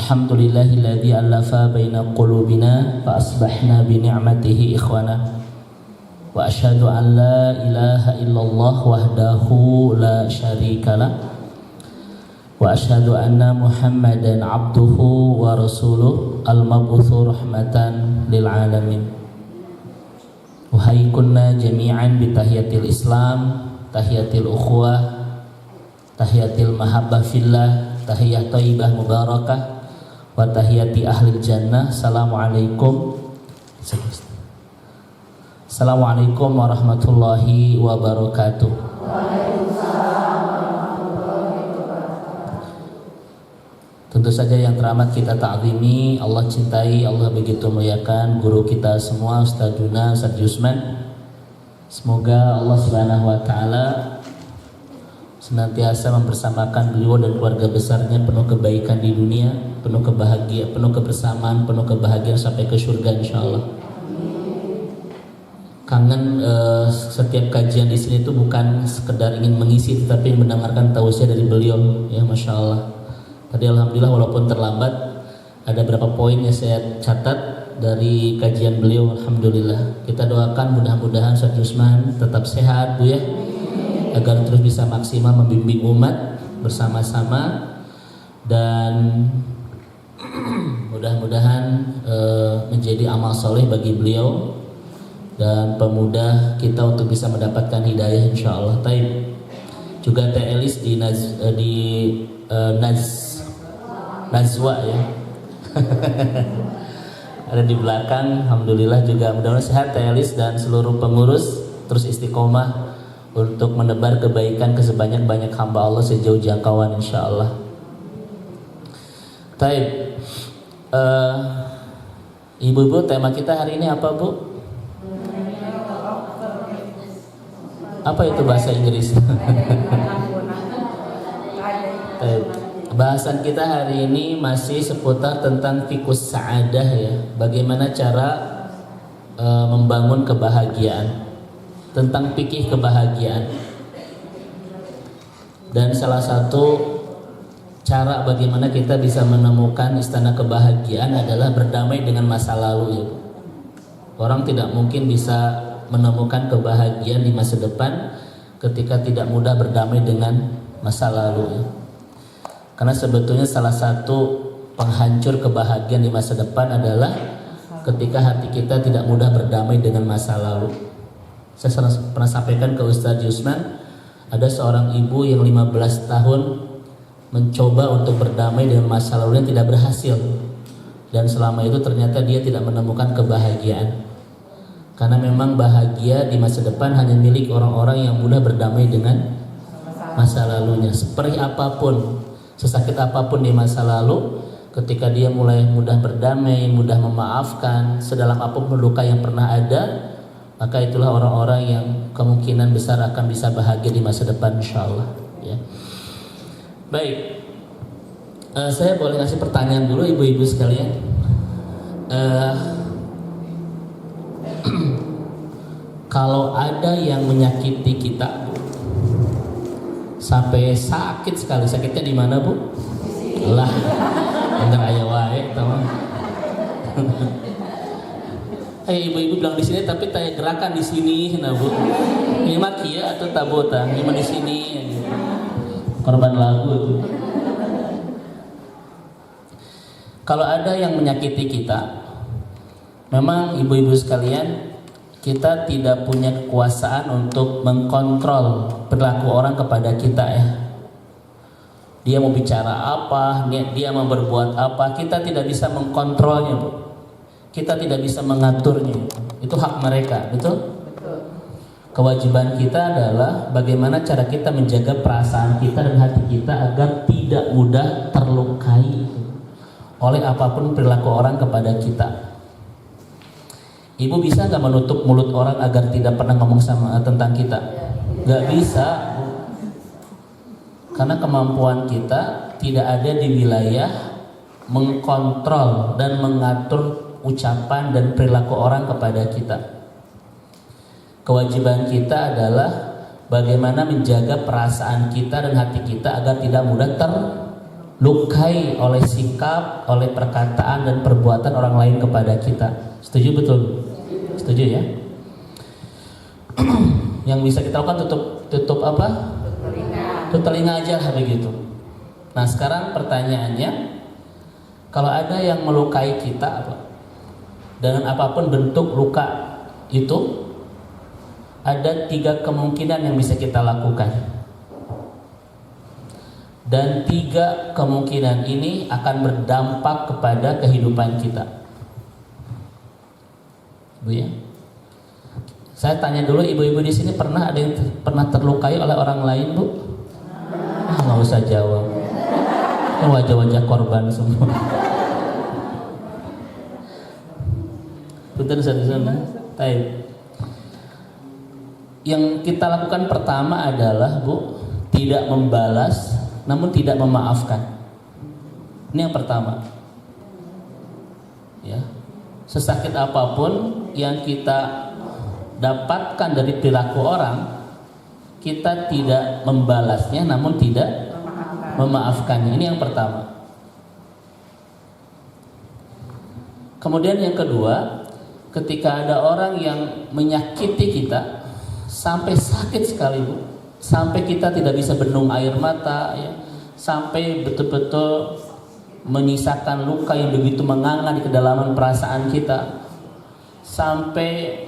Alhamdulillahilladzi allafa baina qulubina fa asbahna bi ni'matihi ikhwana. Wa asyhadu an la ilaha illallah wahdahu la syarikalah. Wa asyhadu anna Muhammadan abduhu wa rasuluh al-mab'utsu rahmatan lil alamin. Wahai kunna jami'an bi tahiyatil Islam, tahiyatil ukhuwah, tahiyatil mahabbah fillah, tahiyat thayyibah mubarakah wa tahiyati ahlil jannah. Assalamualaikum warahmatullahi wabarakatuh. Tentu saja yang teramat kita ta'zimi, Allah cintai, Allah begitu muliakan guru kita semua, Ustadzuna Ustadz Yusman. Semoga Allah Subhanahu wa taala senantiasa mempersamakan beliau dan keluarga besarnya penuh kebaikan di dunia, penuh kebahagiaan, penuh kebersamaan, penuh kebahagiaan sampai ke surga insyaallah. Kangen setiap kajian di sini itu bukan sekedar ingin mengisi, tetapi mendengarkan tausiah dari beliau, ya masya Allah. Tadi alhamdulillah walaupun terlambat ada beberapa poin yang saya catat dari kajian beliau, alhamdulillah. Kita doakan mudah-mudahan Ustadz Yusman tetap sehat Bu ya, agar terus bisa maksimal membimbing umat bersama-sama, dan mudah-mudahan menjadi amal soleh bagi beliau dan pemuda kita untuk bisa mendapatkan hidayah insyaallah. Taib juga Teh Elis di Nazwa ya ada di belakang, alhamdulillah juga mudah-mudahan sehat Teh Elis dan seluruh pengurus terus istiqomah untuk menebar kebaikan ke sebanyak-banyak hamba Allah sejauh jangkauan insyaallah. Taib, ibu-ibu, tema kita hari ini apa Bu? Apa itu bahasa Inggris? Taib. Bahasan kita hari ini masih seputar tentang fikus sa'adah ya, bagaimana cara membangun kebahagiaan, tentang fikih kebahagiaan. Dan salah satu cara bagaimana kita bisa menemukan istana kebahagiaan adalah berdamai dengan masa lalu ya. Orang tidak mungkin bisa menemukan kebahagiaan di masa depan ketika tidak mudah berdamai dengan masa lalu ya. Karena sebetulnya salah satu penghancur kebahagiaan di masa depan adalah ketika hati kita tidak mudah berdamai dengan masa lalu. Saya pernah sampaikan ke Ustadz Yusman, ada seorang ibu yang 15 tahun mencoba untuk berdamai dengan masa lalu yang tidak berhasil, dan selama itu ternyata dia tidak menemukan kebahagiaan. Karena memang bahagia di masa depan hanya milik orang-orang yang mudah berdamai dengan masa lalunya. Seperti apapun, sesakit apapun di masa lalu, ketika dia mulai mudah berdamai, mudah memaafkan, sedalam apapun luka yang pernah ada, maka itulah orang-orang yang kemungkinan besar akan bisa bahagia di masa depan insyaallah ya. Baik, saya boleh ngasih pertanyaan dulu ibu-ibu sekalian. Kalau ada yang menyakiti kita sampai sakit sekali, sakitnya di mana Bu? Lah, entar aya wae tahu. Ibu-ibu bilang di sini tapi tanya gerakan di sini, nah Bu. Ini mah kieu atau tabota, ini mah di sini. Korban lagu itu. Kalau ada yang menyakiti kita, memang ibu-ibu sekalian, kita tidak punya kekuasaan untuk mengkontrol perilaku orang kepada kita ya. Dia mau bicara apa, dia mau berbuat apa, kita tidak bisa mengkontrolnya Bu. Kita tidak bisa mengaturnya. Itu hak mereka, betul? Kewajiban kita adalah bagaimana cara kita menjaga perasaan kita dan hati kita agar tidak mudah terlukai oleh apapun perilaku orang kepada kita. Ibu bisa nggak menutup mulut orang agar tidak pernah ngomong tentang kita? Nggak bisa, karena kemampuan kita tidak ada di wilayah mengkontrol dan mengatur ucapan dan perilaku orang kepada kita. Kewajiban kita adalah bagaimana menjaga perasaan kita dan hati kita agar tidak mudah lukai oleh sikap, oleh perkataan dan perbuatan orang lain kepada kita. Setuju betul? Setuju ya? Yang bisa kita lakukan tutup apa? Tutup telinga aja lah begitu. Nah sekarang pertanyaannya, kalau ada yang melukai kita dengan apapun bentuk luka itu, ada 3 kemungkinan yang bisa kita lakukan. Dan 3 kemungkinan ini akan berdampak kepada kehidupan kita. Bu ya, saya tanya dulu, ibu-ibu di sini pernah ada yang pernah terlukai oleh orang lain, Bu? Nggak usah jawab. Wajah-wajah korban semua. Betul sana. Yang kita lakukan pertama adalah, Bu, tidak membalas, namun tidak memaafkan. Ini yang pertama. Ya. Sesakit apapun yang kita dapatkan dari perilaku orang, kita tidak membalasnya, namun tidak memaafkannya. Ini yang pertama. Kemudian yang kedua, ketika ada orang yang menyakiti kita sampai sakit sekali, Bu, sampai kita tidak bisa bendung air mata, ya, sampai betul-betul menyisakan luka yang begitu menganga di kedalaman perasaan kita, sampai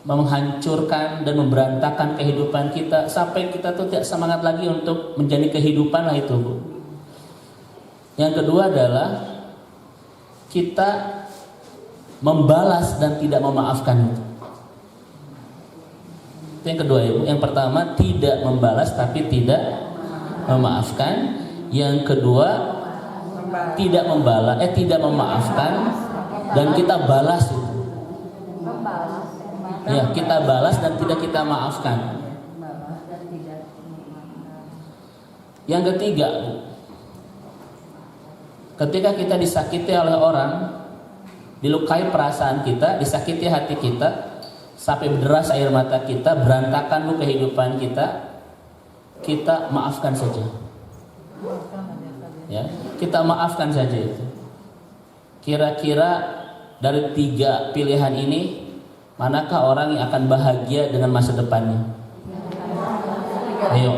menghancurkan dan memberantakan kehidupan kita, sampai kita tuh tidak semangat lagi untuk menjalani kehidupan lah itu, Bu. Yang kedua adalah kita membalas dan tidak memaafkan itu. Itu yang kedua ya, Bu. Yang pertama tidak membalas tapi tidak memaafkan. Yang kedua tidak membalas, tidak memaafkan dan kita balas itu. Ya, kita balas dan tidak kita maafkan. Yang ketiga, ketika kita disakiti oleh orang, dilukai perasaan kita, disakiti hati kita, sampai berderas air mata kita, berantakan lu kehidupan kita, kita maafkan saja. Ya, kita maafkan saja itu. Kira-kira dari 3 pilihan ini, manakah orang yang akan bahagia dengan masa depannya? Ayo.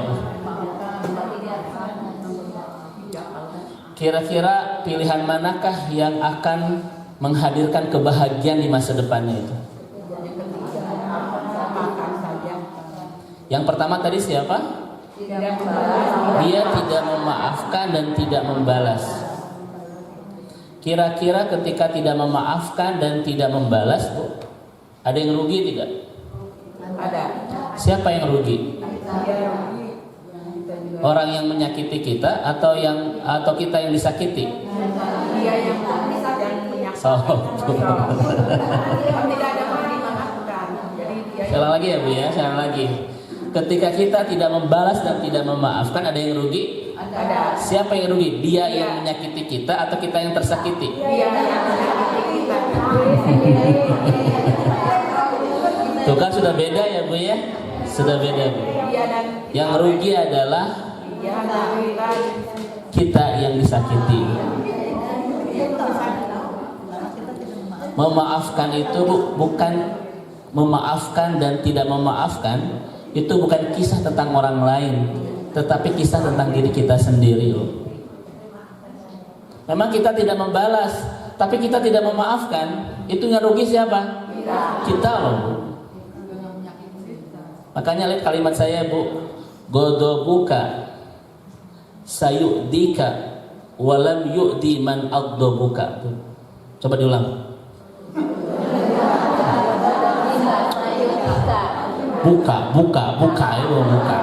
Kira-kira pilihan manakah yang akan menghadirkan kebahagiaan di masa depannya itu? Yang pertama tadi siapa? Dia tidak memaafkan dan tidak membalas. Kira-kira ketika tidak memaafkan dan tidak membalas, Bu, ada yang rugi tidak? Ada. Siapa yang rugi? Orang yang menyakiti kita atau kita yang disakiti? Dia yang menyakiti. Sekali lagi ya, Bu ya, sekali lagi. Ketika kita tidak membalas dan tidak memaafkan, ada yang rugi? Ada. Siapa yang rugi? Dia yang menyakiti kita atau kita yang tersakiti? Dia yang menyakiti kita. Tuh kan sudah beda ya, Bu ya? Sudah beda, Bu. Yang rugi adalah kita yang disakiti. Memaafkan itu bukan memaafkan dan tidak memaafkan, itu bukan kisah tentang orang lain, tetapi kisah tentang diri kita sendiri loh. Memang kita tidak membalas, tapi kita tidak memaafkan, itu yang rugi siapa? Kita loh, Bu. Makanya lihat kalimat saya, Bu, godobuka sayu'dika walam yu'di man agdobuka. Coba diulang. Buka itu buka.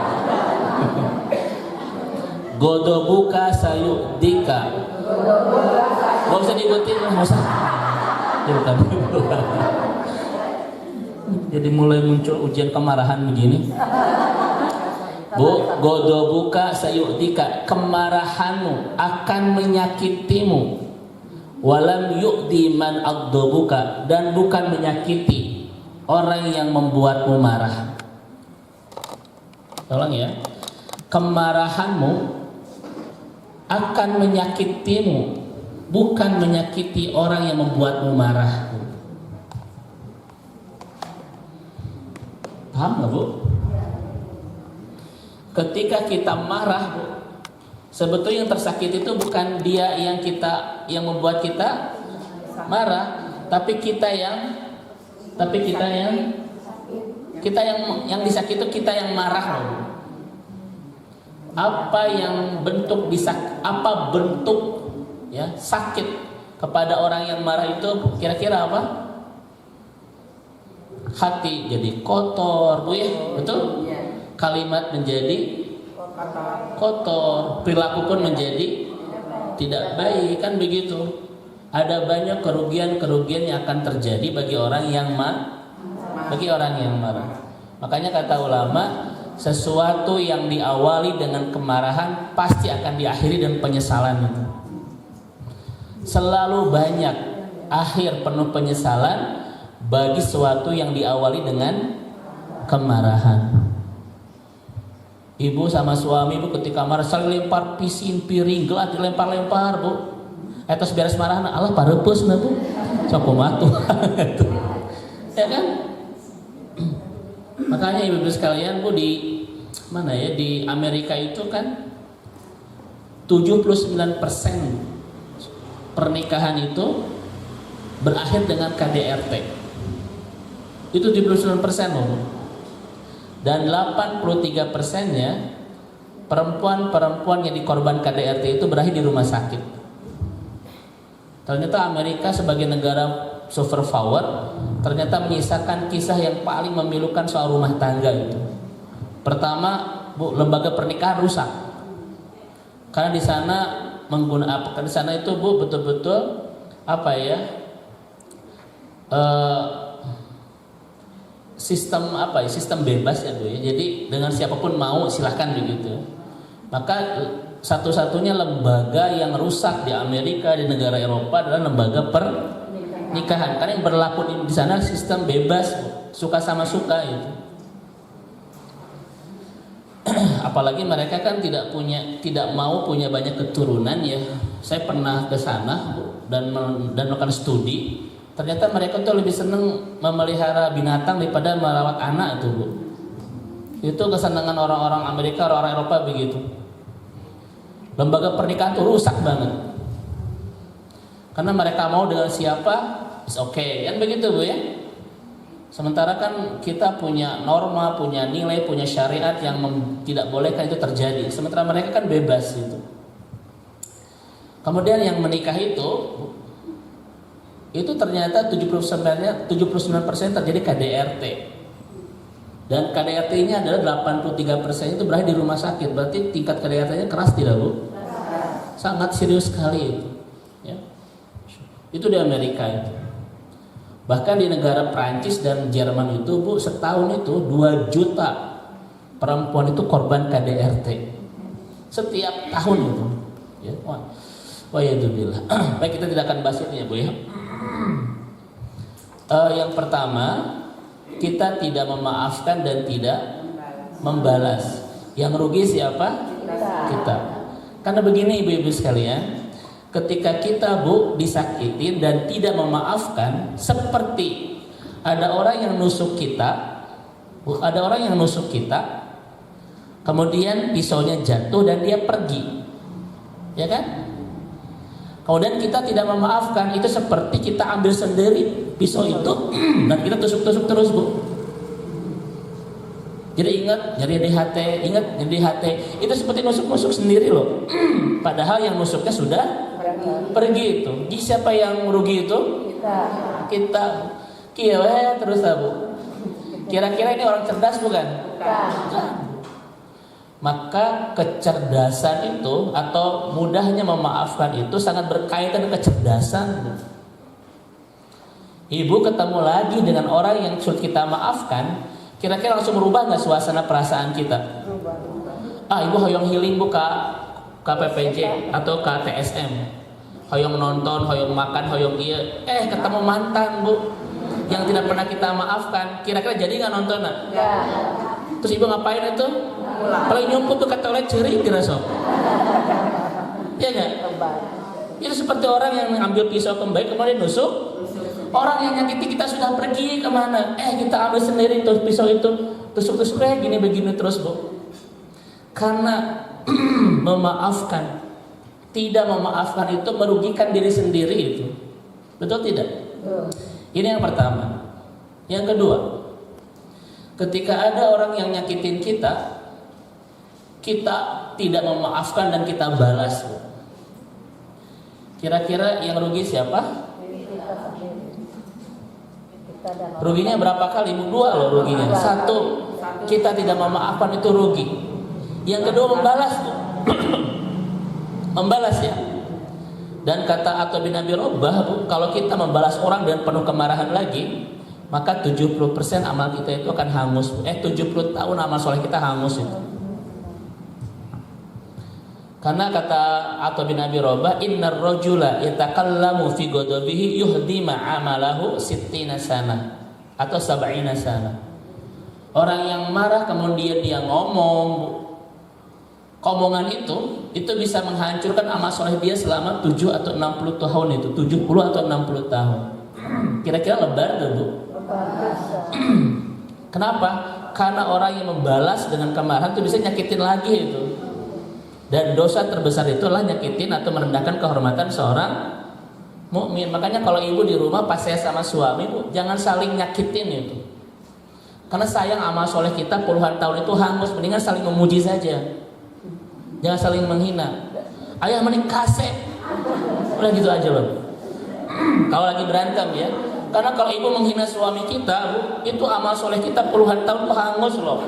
Godobuka sayu'dika. Gak usah diikutin, gak usah. Jadi mulai muncul ujian kemarahan begini. Bu, godobuka sayu'dika, kemarahanmu akan menyakitimu. Walam yu'di man agdobuka, dan bukan menyakiti orang yang membuatmu marah. Tolong ya, kemarahanmu akan menyakitimu, bukan menyakiti orang yang membuatmu marah. Paham nggak, Bu? Ketika kita marah, Bu, sebetulnya yang tersakiti itu bukan dia yang membuat kita marah, tapi kita yang disakiti itu kita yang marah, Bu. Apa bentuk ya sakit kepada orang yang marah itu kira-kira apa? Hati jadi kotor, Bu, ya, betul? Kalimat menjadi kotor, perilaku pun menjadi tidak baik, kan begitu. Ada banyak kerugian yang akan terjadi bagi orang yang marah. Makanya kata ulama, sesuatu yang diawali dengan kemarahan pasti akan diakhiri dengan penyesalan itu. Selalu banyak akhir penuh penyesalan bagi sesuatu yang diawali dengan kemarahan. Ibu sama suami, Bu, ketika marah saling lempar piring, gelas dilempar-lempar, Bu. Terus beres marah, Allah parepus na, Bu. Sok matu. Ya kan? Makanya ibu-ibu sekalian, Bu, di Amerika itu kan 79% pernikahan itu berakhir dengan KDRT. Itu 79%, Bu. Dan 83%-nya perempuan-perempuan yang dikorban KDRT itu berakhir di rumah sakit. Ternyata Amerika sebagai negara superpower ternyata menyisakan kisah yang paling memilukan soal rumah tangga itu. Pertama, Bu, lembaga pernikahan rusak. Karena di sana itu, Bu, betul-betul sistem bebas ya, Bu, ya. Jadi dengan siapapun mau silahkan begitu. Maka satu-satunya lembaga yang rusak di Amerika, di negara Eropa adalah lembaga pernikahan. Karena yang berlaku di sana sistem bebas, Bu. Suka sama suka itu. Apalagi mereka kan tidak mau punya banyak keturunan, ya. Saya pernah ke sana, Bu, dan melakukan studi. Ternyata mereka tuh lebih senang memelihara binatang daripada merawat anak itu, Bu. Itu kesenangan orang-orang Amerika, orang-orang Eropa begitu. Lembaga pernikahan tuh rusak banget. Karena mereka mau dengan siapa, is okay, kan begitu, Bu, ya. Sementara kan kita punya norma, punya nilai, punya syariat yang tidak bolehkan itu terjadi. Sementara mereka kan bebas gitu. Kemudian yang menikah itu ternyata 79% terjadi KDRT. Dan KDRT-nya adalah 83% itu berakhir di rumah sakit. Berarti tingkat KDRT-nya keras tidak, Bu? Sangat serius sekali itu. Ya. Itu di Amerika itu. Bahkan di negara Prancis dan Jerman itu, Bu, setahun itu 2 juta perempuan itu korban KDRT. Setiap tahun itu. Ya. Wah ya itu bila. Baik, kita tidak akan bahas ini ya, Bu, ya. Yang pertama, kita tidak memaafkan dan tidak membalas. Yang rugi siapa? Kita. Karena begini, ibu-ibu sekalian, ketika kita, Bu, disakitin dan tidak memaafkan, seperti ada orang yang nusuk kita, Bu, kemudian pisaunya jatuh dan dia pergi, ya kan? Kemudian kita tidak memaafkan, itu seperti kita ambil sendiri pisau itu dan kita tusuk-tusuk terus, Bu. Jadi ingat nyeri di hati, itu seperti nusuk-nusuk sendiri loh. Padahal yang nusuknya sudah pergi itu. Jadi siapa yang rugi itu? Kita. Kira terus, Bu. Kira-kira ini orang cerdas bukan? Maka kecerdasan itu atau mudahnya memaafkan itu sangat berkaitan dengan kecerdasan. Ibu ketemu lagi dengan orang yang sulit kita maafkan, kira-kira langsung merubah nggak suasana perasaan kita? Ibu hoyong healing, Bu, KPPJ atau KTSM, hoyong nonton, hoyong makan, hoyong iya. Ketemu mantan, Bu, yang tidak pernah kita maafkan, kira-kira jadi nggak nonton? Terus ibu ngapain itu? Paling nyumput tuh ke toilet ceri kira sok. Ya nggak? Itu seperti orang yang ambil pisau kembali kemudian nusuk. Orang yang nyakiti kita sudah pergi kemana? Kita ambil sendiri tuh pisau itu, tusuk-tusuk kayak gini begini terus, Bu. Karena memaafkan, tidak memaafkan itu merugikan diri sendiri itu. Betul tidak? Ini yang pertama. Yang kedua, ketika ada orang yang nyakitin kita, kita tidak memaafkan dan kita balas. Kira-kira yang rugi siapa? Ruginya berapa kali? Dua loh ruginya. Satu, kita tidak memaafkan itu rugi. Yang kedua membalas. Membalas ya. Dan kata Atha bin Abi Rabah, kalau kita membalas orang dengan penuh kemarahan lagi, maka 70% amal kita itu akan hangus. 70 tahun amal soleh kita hangus itu. Karena kata Atha bin Abi Rabah, innar rajula yatakallamu fi ghadabihi yuhdi ma'amalahu 60 sana atau 70 sana. Orang yang marah kemudian dia ngomong, omongan itu bisa menghancurkan amal soleh dia selama 7 atau 60 tahun itu, 70 atau 60 tahun. Kira-kira lebar tuh, Bu? Kenapa? Karena orang yang membalas dengan kemarahan itu bisa nyakitin lagi itu. Dan dosa terbesar itu adalah nyakitin atau merendahkan kehormatan seorang mukmin. Makanya kalau ibu di rumah pas saya sama suami, Bu, jangan saling nyakitin itu. Karena sayang amal soleh kita puluhan tahun itu hangus. Mendingan saling memuji saja. Jangan saling menghina. Ayah menikah kasep. Udah gitu aja loh. Kalau lagi berantem ya. Karena kalau ibu menghina suami kita, Bu, itu amal soleh kita puluhan tahun itu hangus loh.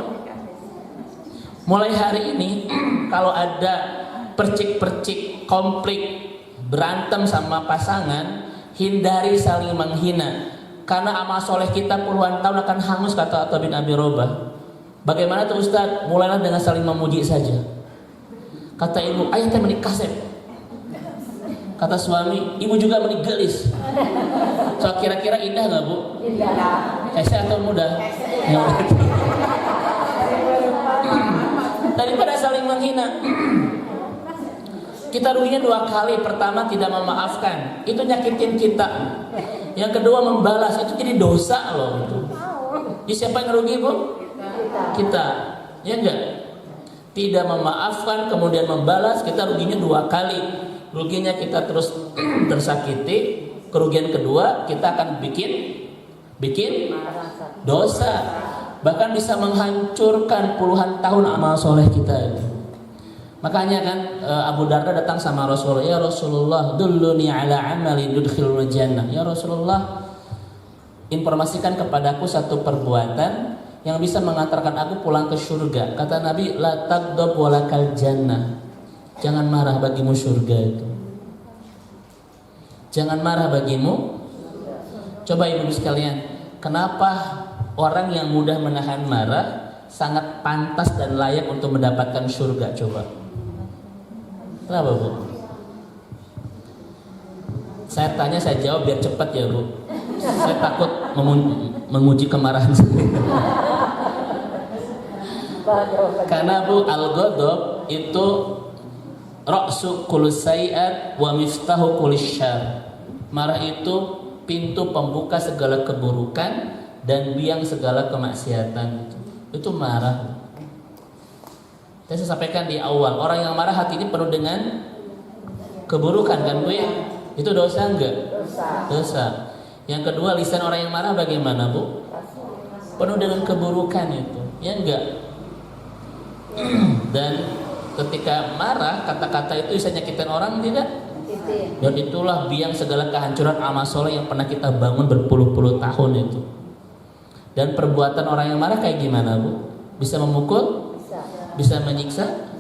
Mulai hari ini kalau ada percik-percik, konflik, berantem sama pasangan, hindari saling menghina. Karena amal soleh kita puluhan tahun akan hangus, kata Atha bin Abi Rabah. Bagaimana tuh Ustaz? Mulailah dengan saling memuji saja. Kata ibu, ayah teh menikah kasep. Kata suami, ibu juga menigelis. So kira-kira indah nggak, Bu? Indah. Hese atau mudah? Daripada saling menghina. Kita ruginya dua kali. Pertama tidak memaafkan, itu nyakitin kita. Yang kedua membalas, itu jadi dosa loh itu. Jadi siapa yang rugi, Bu? Kita. Ya enggak? Tidak memaafkan kemudian membalas, kita ruginya dua kali. Ruginya kita terus tersakiti. Kerugian kedua, kita akan bikin dosa. Bahkan bisa menghancurkan puluhan tahun amal soleh kita. Makanya kan Abu Darda datang sama Rasulullah, ya Rasulullah, dulluni ala amalin yudkhilul jannah. Ya Rasulullah, informasikan kepadaku satu perbuatan yang bisa mengantarkan aku pulang ke surga. Kata Nabi, la taghdab walakal jannah. Jangan marah bagimu surga itu. Jangan marah bagimu. Coba ibu sekalian, kenapa orang yang mudah menahan marah sangat pantas dan layak untuk mendapatkan surga? Coba. Kenapa, Bu? Saya tanya, saya jawab biar cepat ya, Bu. Saya takut menguji kemarahan saya. Karena, Bu, al-ghadab itu ra'su kulli sayyi'at wa miftahu kulli syarr. Marah itu pintu pembuka segala keburukan dan biang segala kemaksiatan. Itu marah. Saya sampaikan di awal, orang yang marah hati ini penuh dengan keburukan, kan, Bu ya? Itu dosa enggak? Dosa. Yang kedua, lisan orang yang marah bagaimana, Bu? Penuh dengan keburukan itu. Ya enggak? Dan ketika marah, kata-kata itu bisa nyakitin orang tidak? Dan itulah biang segala kehancuran amal soleh yang pernah kita bangun berpuluh-puluh tahun itu. Dan perbuatan orang yang marah kayak gimana, Bu? Bisa memukul? Bisa menyiksa?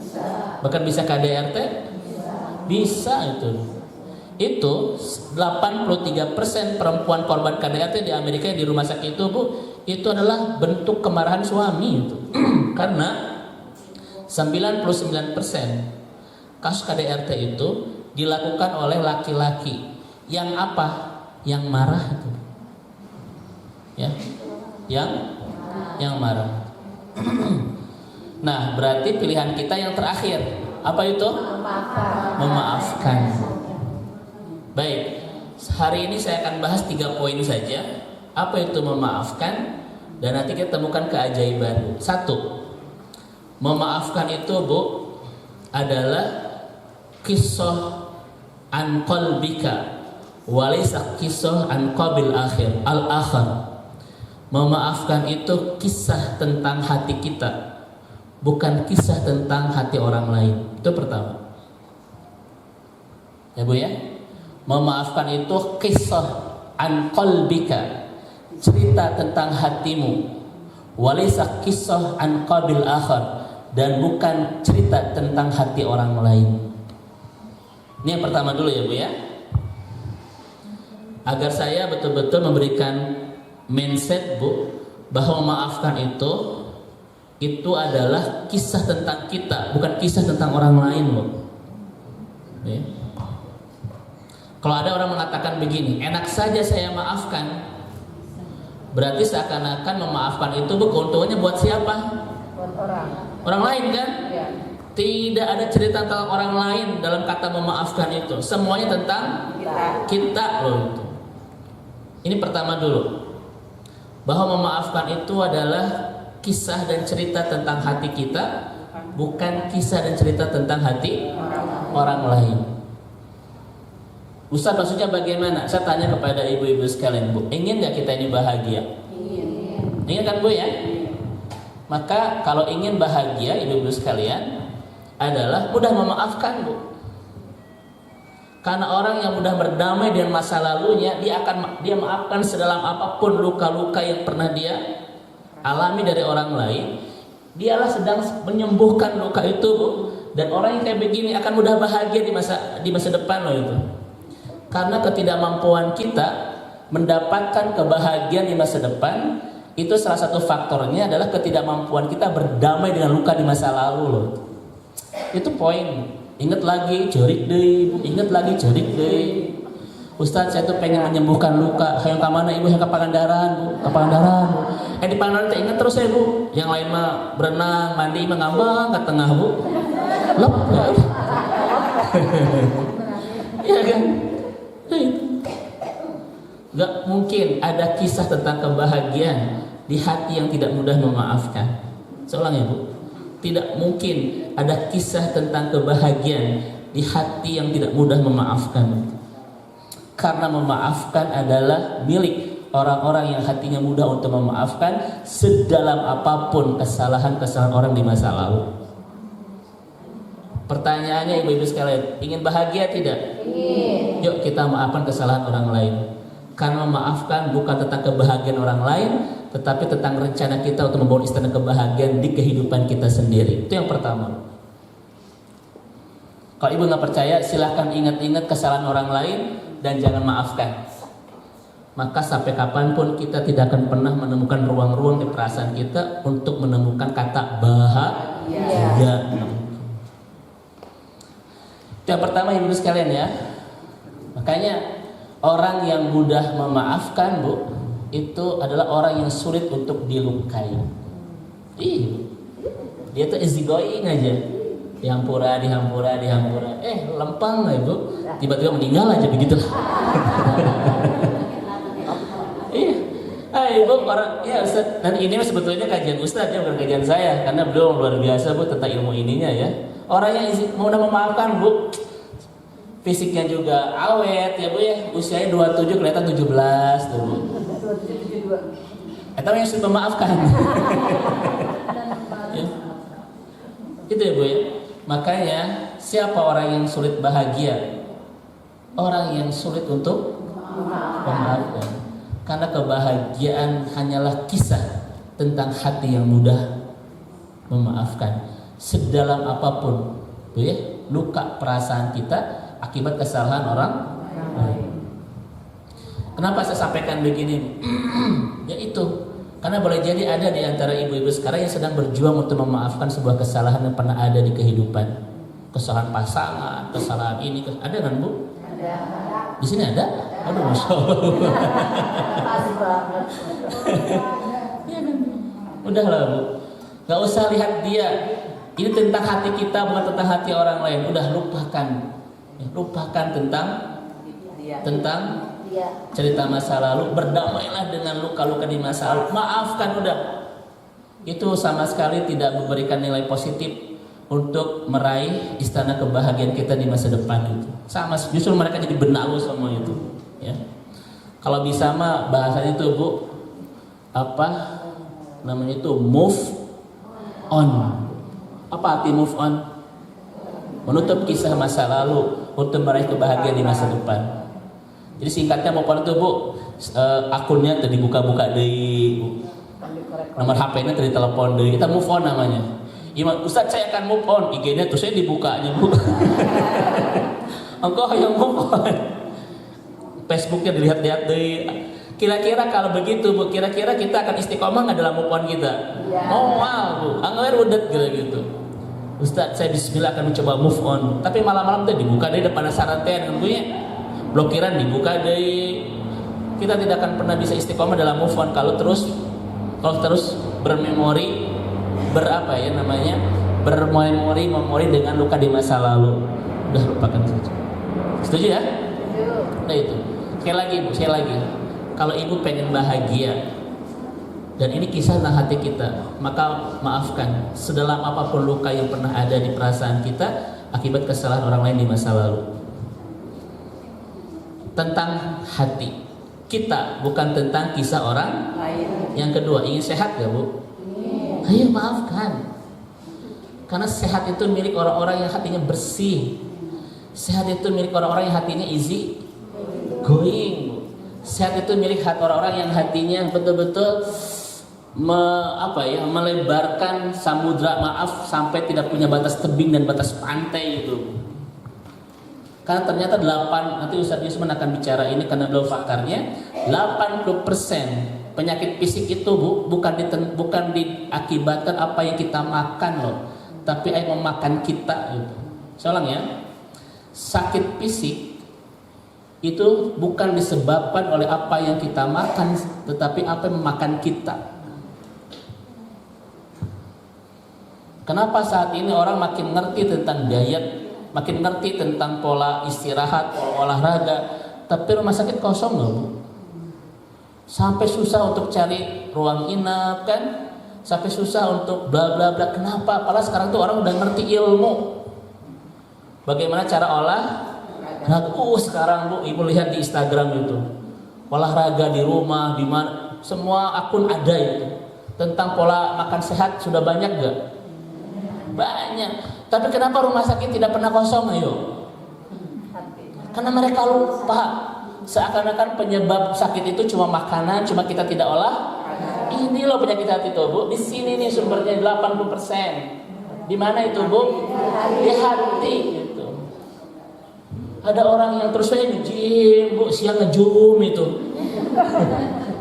Bahkan bisa KDRT? Bisa itu. Itu 83% perempuan korban KDRT di Amerika di rumah sakit itu, Bu, itu adalah bentuk kemarahan suami itu. Karena 99% kasus KDRT itu dilakukan oleh laki-laki yang apa? Yang marah itu. Ya. Yang marah. Nah, berarti pilihan kita yang terakhir. Apa itu? Memaafkan. Baik, hari ini saya akan bahas 3 poin saja. Apa itu memaafkan? Dan nanti kita temukan keajaiban. 1. Memaafkan itu, Bu, adalah kisah an qalbika walaysa kisah an qabil akhir al-akhir. Memaafkan itu kisah tentang hati kita, bukan kisah tentang hati orang lain. Itu pertama. Ya Bu ya. Memaafkan itu kisah an qalbika, cerita tentang hatimu. Walaysa kisah an qabil akhir, dan bukan cerita tentang hati orang lain. Ini yang pertama dulu ya Bu ya. Agar saya betul-betul memberikan mindset Bu, bahwa memaafkan itu adalah kisah tentang kita, bukan kisah tentang orang lain Bu. Ya. Kalau ada orang mengatakan begini, enak saja saya maafkan, berarti seakan-akan memaafkan itu Bu, keuntungannya buat siapa? Buat orang lain kan? Ya. Tidak ada cerita tentang orang lain dalam kata memaafkan itu. Semuanya tentang kita loh itu. Ini pertama dulu, bahwa memaafkan itu adalah kisah dan cerita tentang hati kita, bukan kisah dan cerita tentang hati orang lain. Ustaz, maksudnya bagaimana? Saya tanya kepada ibu-ibu sekalian, Bu, ingin gak kita ini bahagia? Ingin kan Bu ya? Maka kalau ingin bahagia, ibu-ibu sekalian, adalah mudah memaafkan Bu. Karena orang yang mudah berdamai dengan masa lalunya, dia maafkan sedalam apapun luka-luka yang pernah dia alami dari orang lain. Dialah sedang menyembuhkan luka itu Bu. Dan orang yang kayak begini akan mudah bahagia di masa depan loh itu. Karena ketidakmampuan kita mendapatkan kebahagiaan di masa depan, itu salah satu faktornya adalah ketidakmampuan kita berdamai dengan luka di masa lalu loh. Itu poin. Ingat lagi, jerik deh, ingat lagi, jerik deh. Ustaz, saya tuh pengen menyembuhkan luka. Yang ke mana ibu? Yang ke Pangandaran Bu, ke Pangandaran Bu. Di Pangandaran saya ingat terus ya Bu. Yang lain mah berenang, mandi, mah ngambang ke tengah Bu. Lep ya. Iya kan? Gak mungkin ada kisah tentang kebahagiaan di hati yang tidak mudah memaafkan. Seulang ya Bu. Tidak mungkin ada kisah tentang kebahagiaan di hati yang tidak mudah memaafkan. Karena memaafkan adalah milik orang-orang yang hatinya mudah untuk memaafkan sedalam apapun kesalahan-kesalahan orang di masa lalu. Pertanyaannya ibu-ibu sekalian, ingin bahagia tidak? Ingin. Yuk kita maafkan kesalahan orang lain. Karena memaafkan bukan tentang kebahagiaan orang lain, tetapi tentang rencana kita untuk membangun istana kebahagiaan di kehidupan kita sendiri. Itu yang pertama. Kalau ibu nggak percaya, silahkan ingat-ingat kesalahan orang lain dan jangan maafkan. Maka sampai kapanpun kita tidak akan pernah menemukan ruang-ruang di perasaan kita untuk menemukan kata bahagia. Itu yang pertama ibu sekalian ya. Makanya orang yang mudah memaafkan Bu, itu adalah orang yang sulit untuk dilukai. Dia tuh easy going aja, dihampura, lempeng lah Bu, tiba-tiba meninggal aja begitu. Ibu orang, ya Ustaz, dan ini sebetulnya kajian Ustaz ya, bukan kajian saya, karena beliau luar biasa Bu tentang ilmu ininya ya. Orang yang mudah memaafkan Bu, fisiknya juga awet ya Bu ya, usianya 27 kelihatan 17 tuh Bu. Itu yang sulit memaafkan. Ya. Itu ya Bu ya. Makanya siapa orang yang sulit bahagia? Orang yang sulit untuk memaafkan. Karena kebahagiaan hanyalah kisah tentang hati yang mudah memaafkan. Sedalam apapun Bu ya, luka perasaan kita akibat kesalahan orang lain. Kenapa saya sampaikan begini? Ya itu, karena boleh jadi ada di antara ibu-ibu sekarang yang sedang berjuang untuk memaafkan sebuah kesalahan yang pernah ada di kehidupan. Kesalahan pasangan, kesalahan ini, ada kan Bu? Ada. Di sini ada? Aduh, Masya Allah. Ya kan? Udahlah Bu, gak usah lihat dia Ini tentang hati kita, bukan tentang hati orang lain. Udah lupakan, lupakan tentang cerita masa lalu. Berdamailah dengan luka-luka di masa lalu. Maafkan udah. Itu sama sekali tidak memberikan nilai positif untuk meraih istana kebahagiaan kita di masa depan itu. Sama, justru mereka jadi benalu semua itu. Ya. Kalau bisa mah bahasanya itu Bu, apa namanya itu, move on. Apa arti move on? Menutup kisah masa lalu untuk meraih kebahagiaan di masa depan. Jadi singkatnya move on itu Bu, akunnya tadi buka-buka deh, nomor HP-nya tadi telepon deh, kita move on namanya. Imam Ustaz saya akan move on, IG-nya tuh saya dibukanya Bu. Engkau yang move on, Facebooknya dilihat-lihat deh. Kira-kira kalau begitu Bu, kira-kira kita akan istiqomah nggak dalam move on kita? Oh wow Bu, anggar udah gitu. Ustaz saya bismillah akan mencoba move on, tapi malam-malam tuh dibuka deh depan sarantean tentunya, blokiran dibuka deh. Kita tidak akan pernah bisa istiqomah dalam move on kalau terus bermemori, memori dengan luka di masa lalu. Udah lupakan saja. Setuju ya? Nah itu. Sekali lagi Bu, kalau ibu pengen bahagia dan ini kisah tentang hati kita, maka maafkan sedalam apapun luka yang pernah ada di perasaan kita akibat kesalahan orang lain di masa lalu. Tentang hati kita, bukan tentang kisah orang lain. Yang kedua, ingin sehat gak Bu? Ayo maafkan. Karena sehat itu milik orang-orang yang hatinya bersih. Sehat itu milik orang-orang yang hatinya easy going. Sehat itu milik orang-orang yang hatinya betul-betul melebarkan samudra maaf sampai tidak punya batas tebing dan batas pantai itu. Karena ternyata 8, nanti Ustaz Yusman akan bicara ini karena beliau pakarnya, 80% penyakit fisik itu Bu, bukan diakibatkan apa yang kita makan loh, tapi yang memakan kita gitu. Saya ulang ya, sakit fisik itu bukan disebabkan oleh apa yang kita makan, tetapi apa yang memakan kita. Kenapa saat ini orang makin ngerti tentang diet, makin ngerti tentang pola istirahat, pola olahraga, tapi rumah sakit kosong loh Bu. Sampai susah untuk cari ruang inap kan, sampai susah untuk bla bla bla. Kenapa? Padahal sekarang tuh orang udah ngerti ilmu bagaimana cara olahraga. Sekarang Bu, ibu lihat di Instagram itu olahraga di rumah, di mana, semua akun ada itu tentang pola makan sehat. Sudah banyak gak? Banyak. Tapi kenapa rumah sakit tidak pernah kosong? Ayo, karena mereka lupa. Seakan-akan penyebab sakit itu cuma makanan, cuma kita tidak olah. Ini loh penyakit hati itu Bu. Di sini nih sumbernya 80%. Di mana itu Bu? Di hati gitu. Ada orang yang terus saya nge-gym Bu, siang nge-zoom itu.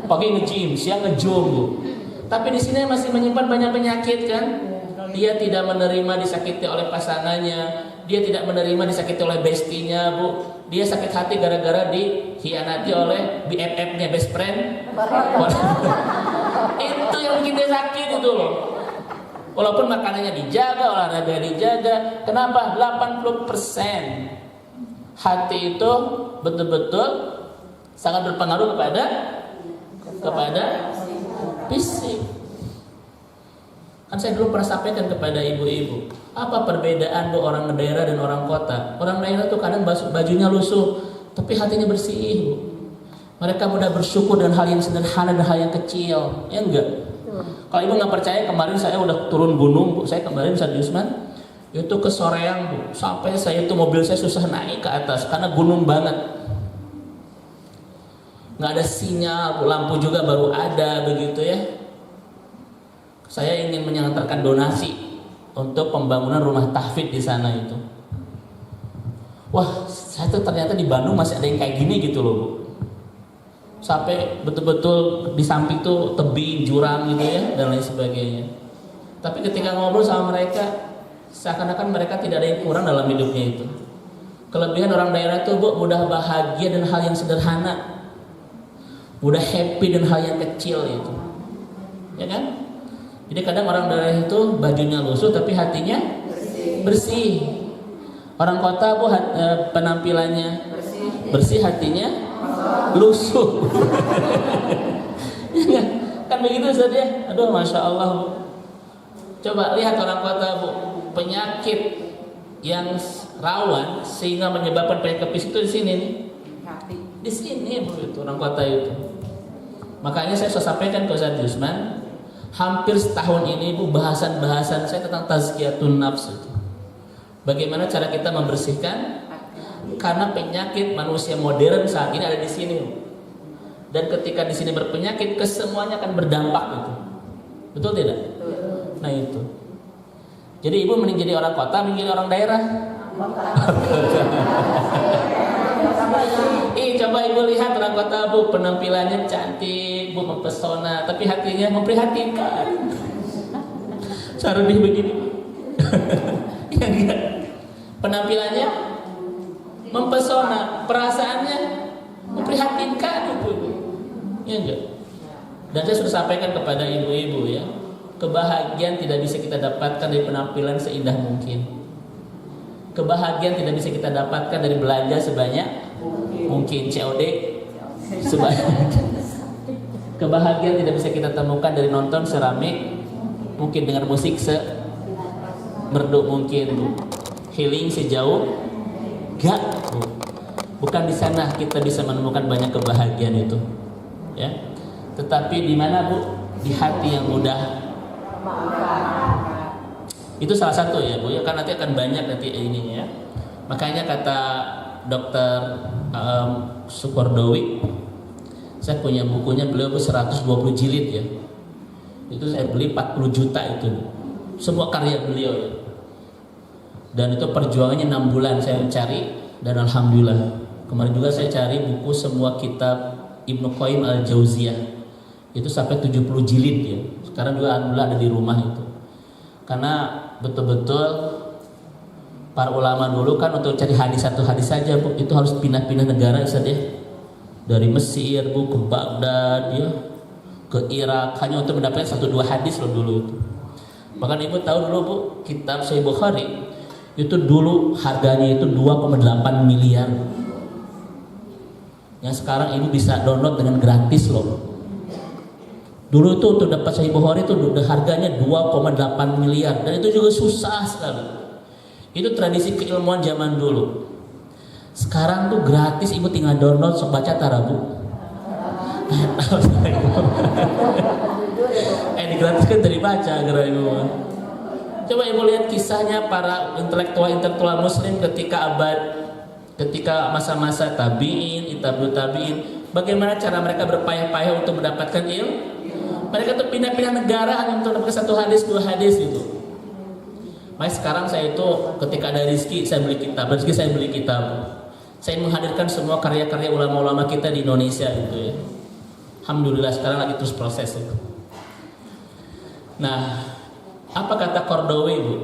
Pagi nge-gym, siang nge-zoom Bu. Tapi di sini masih menyimpan banyak penyakit kan? Dia tidak menerima disakiti oleh pasangannya, dia tidak menerima disakiti oleh bestinya Bu. Dia sakit hati gara-gara dikhianati oleh BFF-nya, best friend. Itu yang bikin dia sakit itu loh. Walaupun makanannya dijaga, olahraga dijaga. Kenapa? 80% hati itu betul-betul sangat berpengaruh kepada fisik. Kan saya dulu pernah sampaikan kepada ibu-ibu, apa perbedaan Bu orang daerah dan orang kota? Orang daerah tuh kadang bajunya lusuh, tapi hatinya bersih Bu. Mereka mudah bersyukur dengan hal yang sederhana dan hal yang kecil, ya enggak? Kalau ibu nggak percaya, kemarin saya udah turun gunung Bu. Saya kemarin Ustaz Yusman itu ke Soreang Bu, sampai saya itu mobil saya susah naik ke atas karena gunung banget. Nggak ada sinyal Bu, lampu juga baru ada begitu ya. Saya ingin menyantarkan donasi untuk pembangunan rumah tahfidz di sana itu. Wah, saya tuh ternyata di Bandung masih ada yang kayak gini gitu loh Bu. Sampai betul-betul di samping tuh tebing, jurang gitu ya, dan lain sebagainya. Tapi ketika ngobrol sama mereka, seakan-akan mereka tidak ada yang kurang dalam hidupnya itu. Kelebihan orang daerah tuh Bu, mudah bahagia dan hal yang sederhana, mudah happy dan hal yang kecil itu, ya kan? Jadi kadang orang daerah itu bajunya lusuh tapi hatinya bersih. Orang kota bu penampilannya bersih hatinya lusuh. Kan begitu Ustaz ya. Aduh masya Allah bu. Coba lihat orang kota bu, penyakit yang rawan sehingga menyebabkan penyakit kepis itu di sini nih. Di sini bu itu orang kota itu. Makanya saya sudah sampaikan ke Ustaz Yusman, hampir setahun ini bu bahasan-bahasan saya tentang tazkiyatun nafs itu. Bagaimana cara kita membersihkan? Karena penyakit manusia modern saat ini ada di sini. Dan ketika di sini berpenyakit, kesemuanya akan berdampak itu. Betul tidak? Nah itu. Jadi ibu mending jadi orang kota, mending jadi orang daerah. Coba ibu lihat orang kota bu, penampilannya cantik, bu mempesona, tapi hatinya memprihatinkan. Sarudih begini. Ya enggak. Penampilannya mempesona, perasaannya memprihatinkan itu. Ya enggak. Dan saya sudah sampaikan kepada ibu-ibu ya, kebahagiaan tidak bisa kita dapatkan dari penampilan seindah mungkin. Kebahagiaan tidak bisa kita dapatkan dari belanja sebanyak mungkin, COD sebanyak. Kebahagiaan tidak bisa kita temukan dari nonton serame mungkin, dengan musik semerdu mungkin, bu. Healing sejauh gak, bu. Bukan di sana kita bisa menemukan banyak kebahagiaan itu, ya. Tetapi di mana bu? Di hati yang mudah. Itu salah satu ya bu, ya kan nanti akan banyak nanti ininya ya. Makanya kata Dokter Sukordowi, saya punya bukunya, beliau 120 jilid ya. Itu saya beli 40 juta itu, semua karya beliau ya. Dan itu perjuangannya 6 bulan saya mencari, dan alhamdulillah kemarin juga saya cari buku semua kitab Ibnu Qayyim al-Jauziyah, itu sampai 70 jilid ya. Sekarang juga alhamdulillah ada di rumah itu. Karena betul-betul para ulama dulu kan untuk cari hadis satu hadis saja bu, itu harus pindah-pindah negara Ustaz ya. Dari Mesir bu ke Baghdad ya, ke Irak, hanya untuk mendapatkan 1-2 hadis loh dulu itu. Bahkan ibu tahu dulu bu, kitab Sahih Bukhari itu dulu harganya itu 2,8 miliar. Yang sekarang ibu bisa download dengan gratis loh. Dulu itu untuk dapat Sahih Bukhari itu harganya 2,8 miliar, dan itu juga susah sekali. Itu tradisi keilmuan zaman dulu. Sekarang tuh gratis, ibu tinggal download, sok baca tarabu. Digratiskan dari baca gara ibu. Coba ibu lihat kisahnya para intelektual muslim ketika masa-masa tabi'in, tabi'ut tabi'in, bagaimana cara mereka berpayah-payah untuk mendapatkan ilmu. Mereka tuh pindah-pindah negara hanya untuk mendapatkan 1 hadis 2 hadis gitu. Makanya sekarang saya itu ketika ada rezeki saya beli kitab. Saya menghadirkan semua karya-karya ulama-ulama kita di Indonesia gitu ya. Alhamdulillah sekarang lagi terus proses itu. Nah, apa kata Qardawi bu?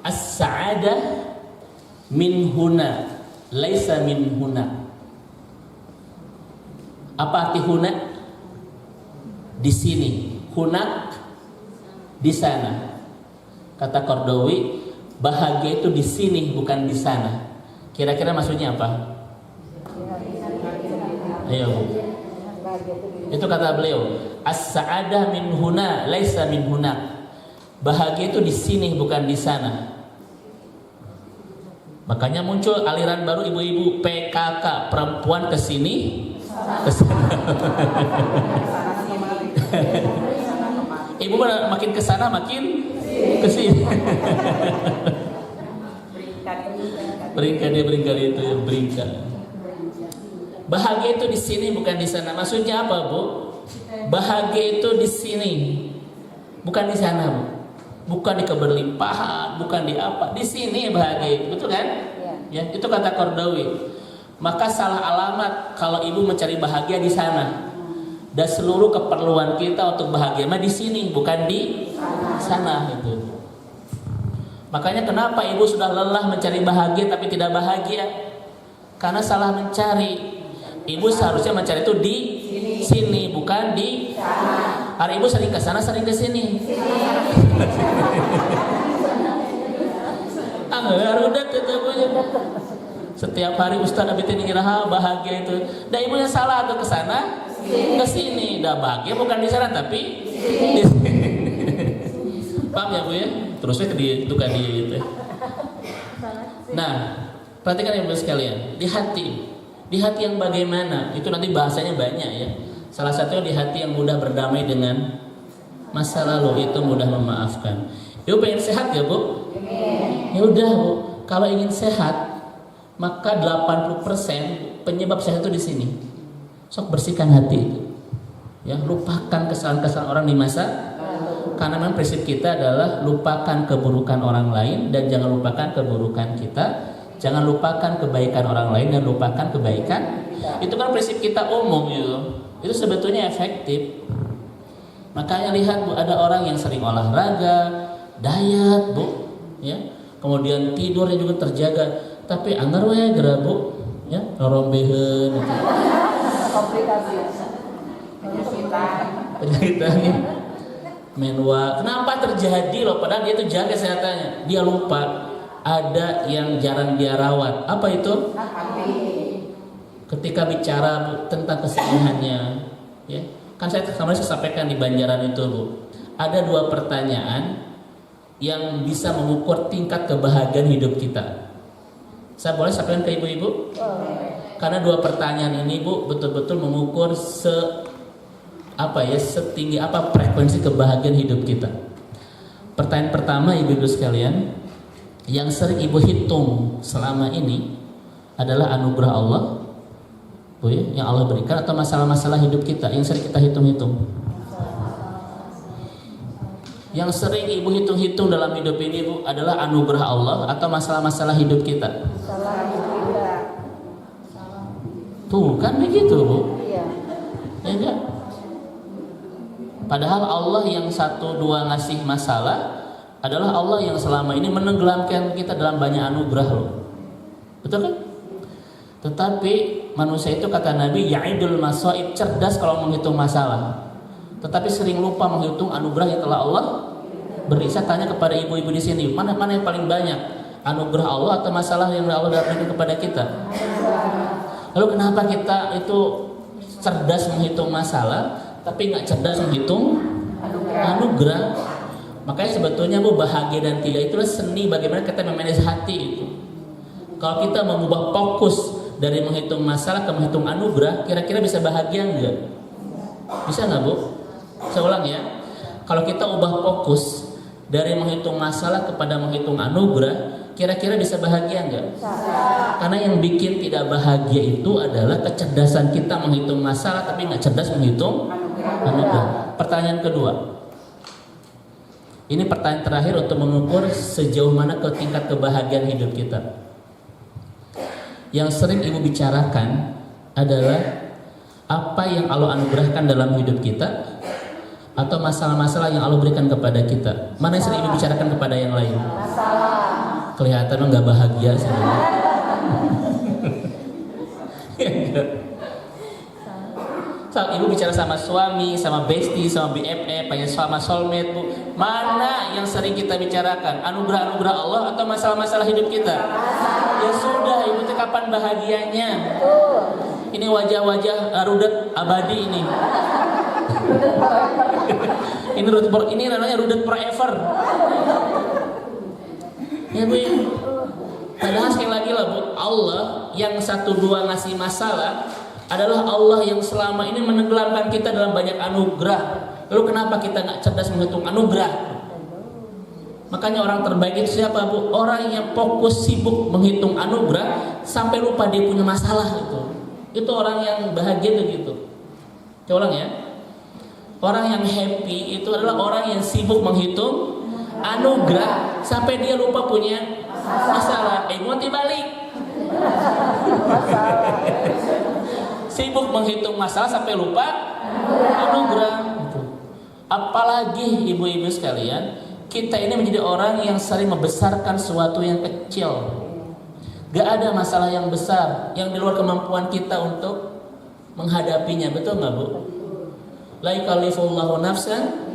As-sa'adah min huna, laisa min huna. Apa arti huna? Di sini. Hunak di sana. Kata Qardawi, bahagia itu di sini bukan di sana. Kira-kira maksudnya apa? Ayo. Itu kata beliau, as-sa'adah min huna laisa min hunak. Bahagia itu di sini bukan di sana. Makanya muncul aliran baru ibu-ibu PKK, perempuan ke sini ke sana. Ibu makin ke sana makin ke sini. Beringkat itu ya, beringkat. Bahagia itu di sini bukan di sana. Maksudnya apa bu? Bahagia itu di sini, bukan di sana bu. Bukan di keberlimpahan, bukan di apa. Di sini bahagia, betul kan? Ya, itu kata Qardawi. Maka salah alamat kalau ibu mencari bahagia di sana. Dan seluruh keperluan kita untuk bahagia mah di sini, bukan di sana gitu. Makanya kenapa ibu sudah lelah mencari bahagia tapi tidak bahagia? Karena salah mencari. Ibu seharusnya mencari itu di sini, bukan di sana. Hari ibu sering ke sana, sering ke sini. Rudet itu ibunya. Setiap hari Ustaz abitin iraha bahagia itu. Da ibunya salah tuh ke sana, ke sini. Da bahagia bukan di sana tapi di sini. Paham ya Bu ya? Terusnya ke dia itu kan dia itu. Nah, perhatikan ya Bu sekalian, di hati yang bagaimana itu nanti bahasanya banyak ya. Salah satunya di hati yang mudah berdamai dengan masa lalu, itu mudah memaafkan. Ibu pengen sehat ya Bu? Ya udah Bu, kalau ingin sehat maka 80% penyebab sehat itu di sini. Sok bersihkan hati itu. Ya, lupakan kesalahan-kesalahan orang di masa. Karena memang prinsip kita adalah lupakan keburukan orang lain dan jangan lupakan keburukan kita. Jangan lupakan kebaikan orang lain dan lupakan kebaikan. Itu kan prinsip kita umum gitu. Itu sebetulnya efektif. Makanya lihat Bu, ada orang yang sering olahraga, diet Bu, ya. Kemudian tidurnya juga terjaga, tapi anggar wae geura Bu, ya, rorombeheun gitu. Komplikasi. Penyakitannya menwa. Kenapa terjadi loh? Padahal dia itu jaga kesehatannya. Dia lupa ada yang jarang dia rawat. Apa itu? Ketika bicara Bu, tentang kesehariannya, ya, kan saya sampaikan di Banjaran itu Bu, ada 2 pertanyaan yang bisa mengukur tingkat kebahagiaan hidup kita. Saya boleh sampaikan ke ibu-ibu? Karena 2 pertanyaan ini Bu betul-betul mengukur setinggi apa frekuensi kebahagiaan hidup kita. Pertanyaan pertama ibu-ibu sekalian, yang sering ibu hitung selama ini adalah anugerah Allah Bu ya, yang Allah berikan, atau masalah-masalah hidup kita yang sering kita hitung-hitung. Yang sering ibu hitung-hitung dalam hidup ini Bu adalah anugerah Allah atau masalah-masalah hidup kita. Tuh kan begitu Bu. Ya enggak? Padahal Allah yang 1-2 ngasih masalah adalah Allah yang selama ini menenggelamkan kita dalam banyak anugerah loh. Betul kan? Tetapi manusia itu kata Nabi ya'idul masaib, cerdas kalau menghitung masalah, tetapi sering lupa menghitung anugerah yang telah Allah beri. Saya tanya kepada ibu-ibu di sini, mana yang paling banyak, anugerah Allah atau masalah yang Allah berikan kepada kita? Lalu kenapa kita itu cerdas menghitung masalah tapi nggak cerdas menghitung anugerah? Makanya sebetulnya Bu, bahagia dan tidak itulah seni bagaimana kita memanage hati itu. Kalau kita mengubah fokus dari menghitung masalah ke menghitung anugerah, kira-kira bisa bahagia enggak? Bisa nggak Bu? Saya ulang ya. Kalau kita ubah fokus dari menghitung masalah kepada menghitung anugerah, kira-kira bisa bahagia enggak? Karena yang bikin tidak bahagia itu adalah kecerdasan kita menghitung masalah tapi nggak cerdas menghitung anugerah. Pertanyaan kedua. Ini pertanyaan terakhir untuk mengukur sejauh mana ke tingkat kebahagiaan hidup kita. Yang sering ibu bicarakan adalah apa yang Allah anugerahkan dalam hidup kita atau masalah-masalah yang Allah berikan kepada kita. Mana yang sering ibu bicarakan kepada yang lain? Masalah. Kelihatan nggak bahagia sebenarnya. Saat ibu bicara sama suami, sama bestie, sama BFF, sama soulmate Bu, mana yang sering kita bicarakan? Anugerah-anugerah Allah atau masalah-masalah hidup kita? Ya sudah, ibu itu kapan bahagianya? Ini wajah-wajah rudet abadi ini. Ini namanya rudet forever. Ya Bu. Padahal sekali lagi lah Bu, Allah yang 1-2 ngasih masalah adalah Allah yang selama ini menenggelamkan kita dalam banyak anugerah. Lalu kenapa kita nggak cerdas menghitung anugerah? Makanya orang terbaik itu siapa Bu? Orang yang fokus sibuk menghitung anugerah sampai lupa dia punya masalah itu. Itu orang yang bahagia begitu. Coba ulang ya. Orang yang happy itu adalah orang yang sibuk menghitung anugerah sampai dia lupa punya masalah. Emosi balik. Sibuk menghitung masalah sampai lupa anugerah. Apalagi ibu-ibu sekalian, kita ini menjadi orang yang sering membesarkan sesuatu yang kecil. Gak ada masalah yang besar yang di luar kemampuan kita untuk menghadapinya, betul nggak Bu? La yukallifullahu nafsan.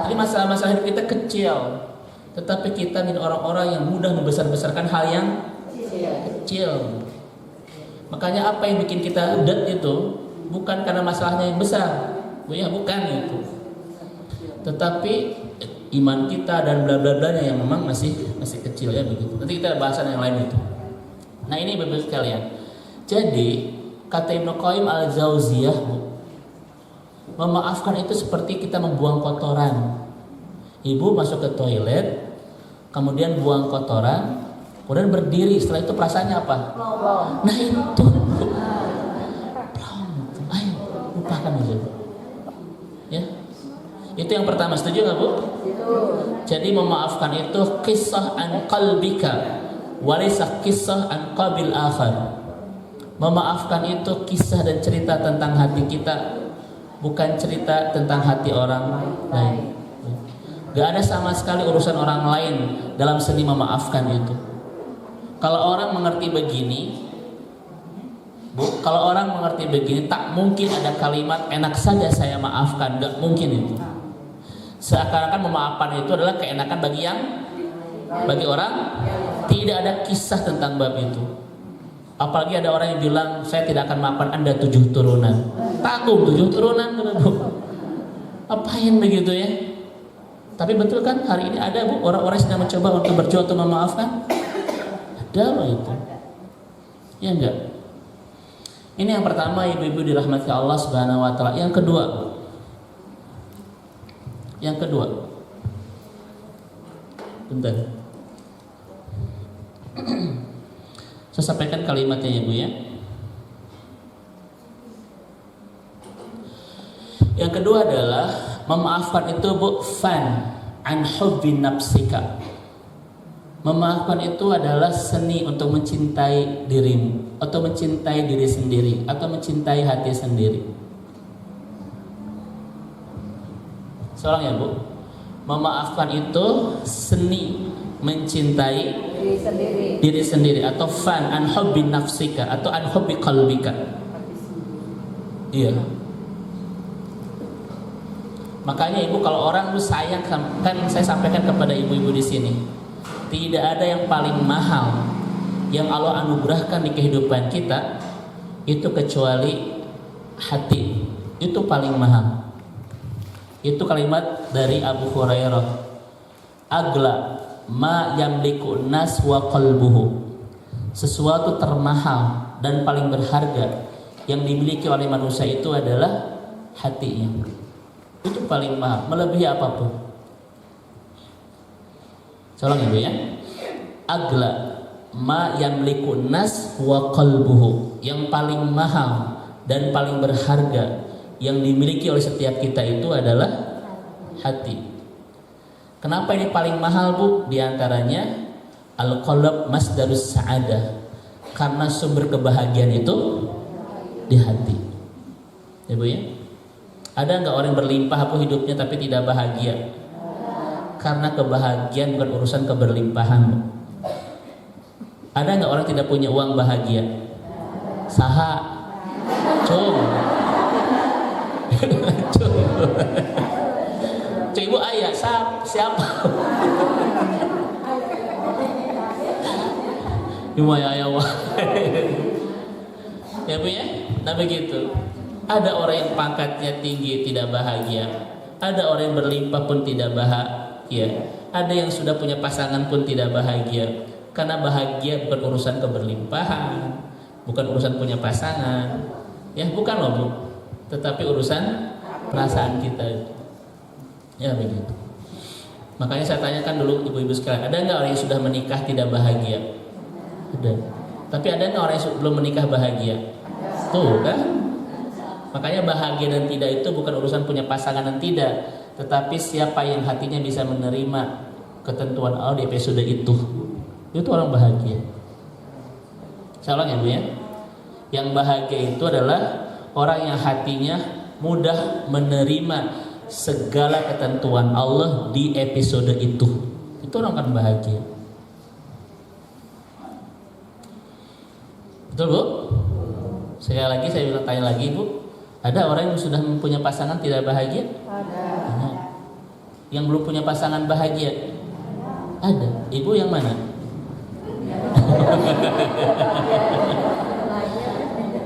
Jadi masalah-masalah hidup kita kecil, tetapi kita ini orang-orang yang mudah membesar-besarkan hal yang kecil. Makanya apa yang bikin kita udat itu bukan karena masalahnya yang besar, ya bukan itu. Tetapi iman kita dan bla bla blanya yang memang masih kecil ya begitu. Nanti kita bahasan yang lain itu. Nah ini Bapak sekalian. Jadi kata Ibnu Qayyim al-Jauziyah, memaafkan itu seperti kita membuang kotoran. Ibu masuk ke toilet, kemudian buang kotoran, kemudian berdiri. Setelah itu perasaannya apa? Nah itu, ayo lupakan aja. Ya, itu yang pertama. Setuju nggak Bu? Jadi memaafkan itu kisah an qalbika, walaysa kisah an qabil akhar. Memaafkan itu kisah dan cerita tentang hati kita, bukan cerita tentang hati orang lain. Gak ada sama sekali urusan orang lain dalam seni memaafkan itu. Kalau orang mengerti begini, Bu, kalau orang mengerti begini, tak mungkin ada kalimat enak saja saya maafkan, gak mungkin itu. Seakan-akan memaafkan itu adalah keenakan bagi orang, tidak ada kisah tentang bab itu. Apalagi ada orang yang bilang saya tidak akan maafkan Anda 7 turunan. Takut 7 turunan, Bu. Apain begitu ya? Tapi betul kan hari ini ada Bu orang-orang yang sedang mencoba untuk berjuang untuk memaafkan? Ada loh itu. Ya enggak? Ini yang pertama, ibu-ibu dirahmati Allah Subhanahu wa taala. Yang kedua, Bu. Yang kedua. Bentar. Saya sampaikan kalimatnya ya Bu ya. Yang kedua adalah memaafkan itu Bu, fan an hubbi nafsika. Memaafkan itu adalah seni untuk mencintai dirimu, atau mencintai diri sendiri, atau mencintai hati sendiri. Seorang ya Bu, memaafkan itu seni mencintai diri sendiri, atau fan an hubbi nafsika, atau an hubbi qalbika. Iya. Makanya ibu kalau orang lu sayang, kan saya sampaikan kepada ibu-ibu di sini, tidak ada yang paling mahal yang Allah anugerahkan di kehidupan kita itu kecuali hati. Itu paling mahal. Itu kalimat dari Abu Hurairah. Agla ma yamliku nas wa qalbuhu. Sesuatu termahal dan paling berharga yang dimiliki oleh manusia itu adalah hatinya. Itu paling mahal, melebihi apapun. Tolong ibu ya. Agla ma yamliku nas wa qalbuhu. Yang paling mahal dan paling berharga yang dimiliki oleh setiap kita itu adalah hati. Kenapa ini paling mahal Bu? Di antaranya al-qalb masdarus sa'adah. Karena sumber kebahagiaan itu di hati. Ya Bu ya. Ada nggak orang berlimpah apa hidupnya tapi tidak bahagia? Karena kebahagiaan bukan urusan keberlimpahan Bu. Ada nggak orang tidak punya uang bahagia? Saha? Cung. Ibu ayah siapa? Ibu ayah wah. Ya Bu ya, nah begitu. Ada orang yang pangkatnya tinggi tidak bahagia, ada orang yang berlimpah pun tidak bahagia, ada yang sudah punya pasangan pun tidak bahagia. Karena bahagia bukan urusan keberlimpahan, bukan urusan punya pasangan, ya bukan loh Bu, tetapi urusan perasaan kita. Ya begitu. Makanya saya tanyakan dulu ibu-ibu sekalian, ada nggak orang yang sudah menikah tidak bahagia? Ada. Tapi ada nggak orang yang belum menikah bahagia? Tuh kan? Makanya bahagia dan tidak itu bukan urusan punya pasangan dan tidak, tetapi siapa yang hatinya bisa menerima ketentuan Allah di episode itu orang bahagia. Salah ya Bu ya? Yang bahagia itu adalah orang yang hatinya mudah menerima segala ketentuan Allah di episode itu orang akan bahagia. Betul Bu? Sekali lagi saya bilang, tanya lagi Bu, Ada orang yang sudah punya pasangan tidak bahagia? Ada. Ada. Yang belum punya pasangan bahagia? Ada. Ibu yang mana?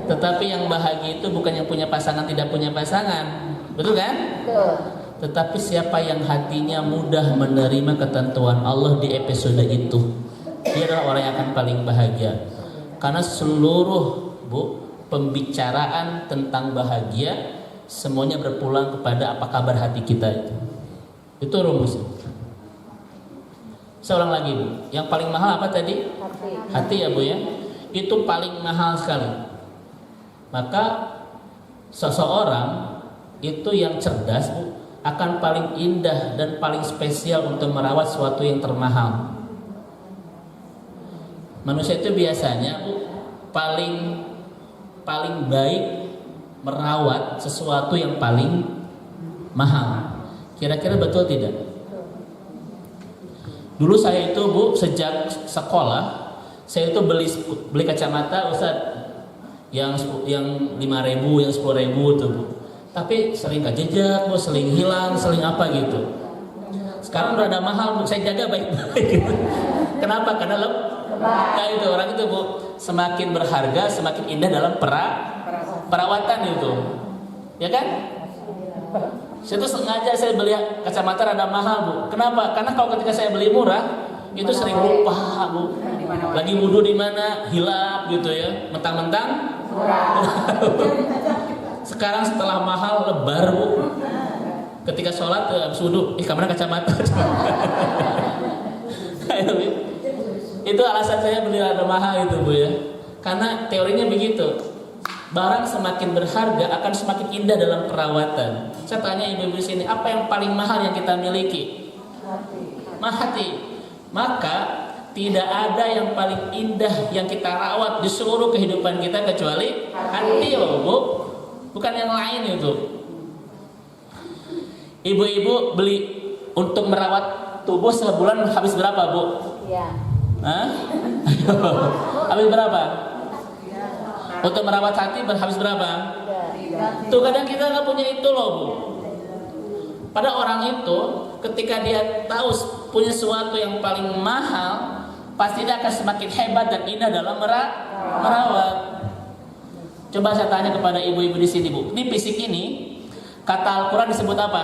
Tetapi yang bahagia itu bukan yang punya pasangan tidak punya pasangan, betul kan? Betul. Tetapi siapa yang hatinya mudah menerima ketentuan Allah di episode itu, dia adalah orang yang akan paling bahagia. Karena seluruh pembicaraan tentang bahagia semuanya berpulang kepada apa kabar hati kita itu. Itu rumusnya. Seorang lagi Bu, yang paling mahal apa tadi? Hati. Hati ya Bu ya. Itu paling mahal sekali. Maka seseorang itu yang cerdas Bu akan paling indah dan paling spesial untuk merawat sesuatu yang termahal. Manusia itu biasanya Bu paling baik merawat sesuatu yang paling mahal. Kira-kira betul tidak? Dulu saya itu Bu sejak sekolah saya itu beli kacamata Ustaz yang 5.000, yang 10.000 tuh Bu. Tapi sering kejejak Bu, sering hilang, sering apa gitu. Sekarang udah ada mahal Bu, saya jaga baik-baik. Kenapa? Karena nah itu orang itu Bu semakin berharga, semakin indah dalam perawatan itu. Ya kan? Saya tuh sengaja saya beli kacamata rada mahal Bu. Kenapa? Karena kalau ketika saya beli murah itu sering lupa Bu. Lagi wudhu di mana hilap gitu ya. Mentang-mentang murah. Sekarang setelah mahal lebar Bu. Ketika sholat habis wudhu, kemana kacamata? Itu alasan saya beli rada mahal itu Bu ya. Karena teorinya begitu. Barang semakin berharga akan semakin indah dalam perawatan. Saya tanya ibu-ibu di sini, apa yang paling mahal yang kita miliki? Hati. Maka tidak ada yang paling indah yang kita rawat di seluruh kehidupan kita kecuali hati loh Bu. Bukan yang lain itu. Ibu-ibu beli untuk merawat tubuh sebulan habis berapa Bu? Iya. Hah? Habis berapa? Untuk merawat hati habis berapa? Tuh kadang kita nggak punya itu loh Bu. Pada orang itu ketika dia tahu punya sesuatu yang paling mahal, pasti dia akan semakin hebat dan indah dalam merawat. Coba saya tanya kepada ibu-ibu di sini Bu, ini fisik ini kata Al-Quran disebut apa?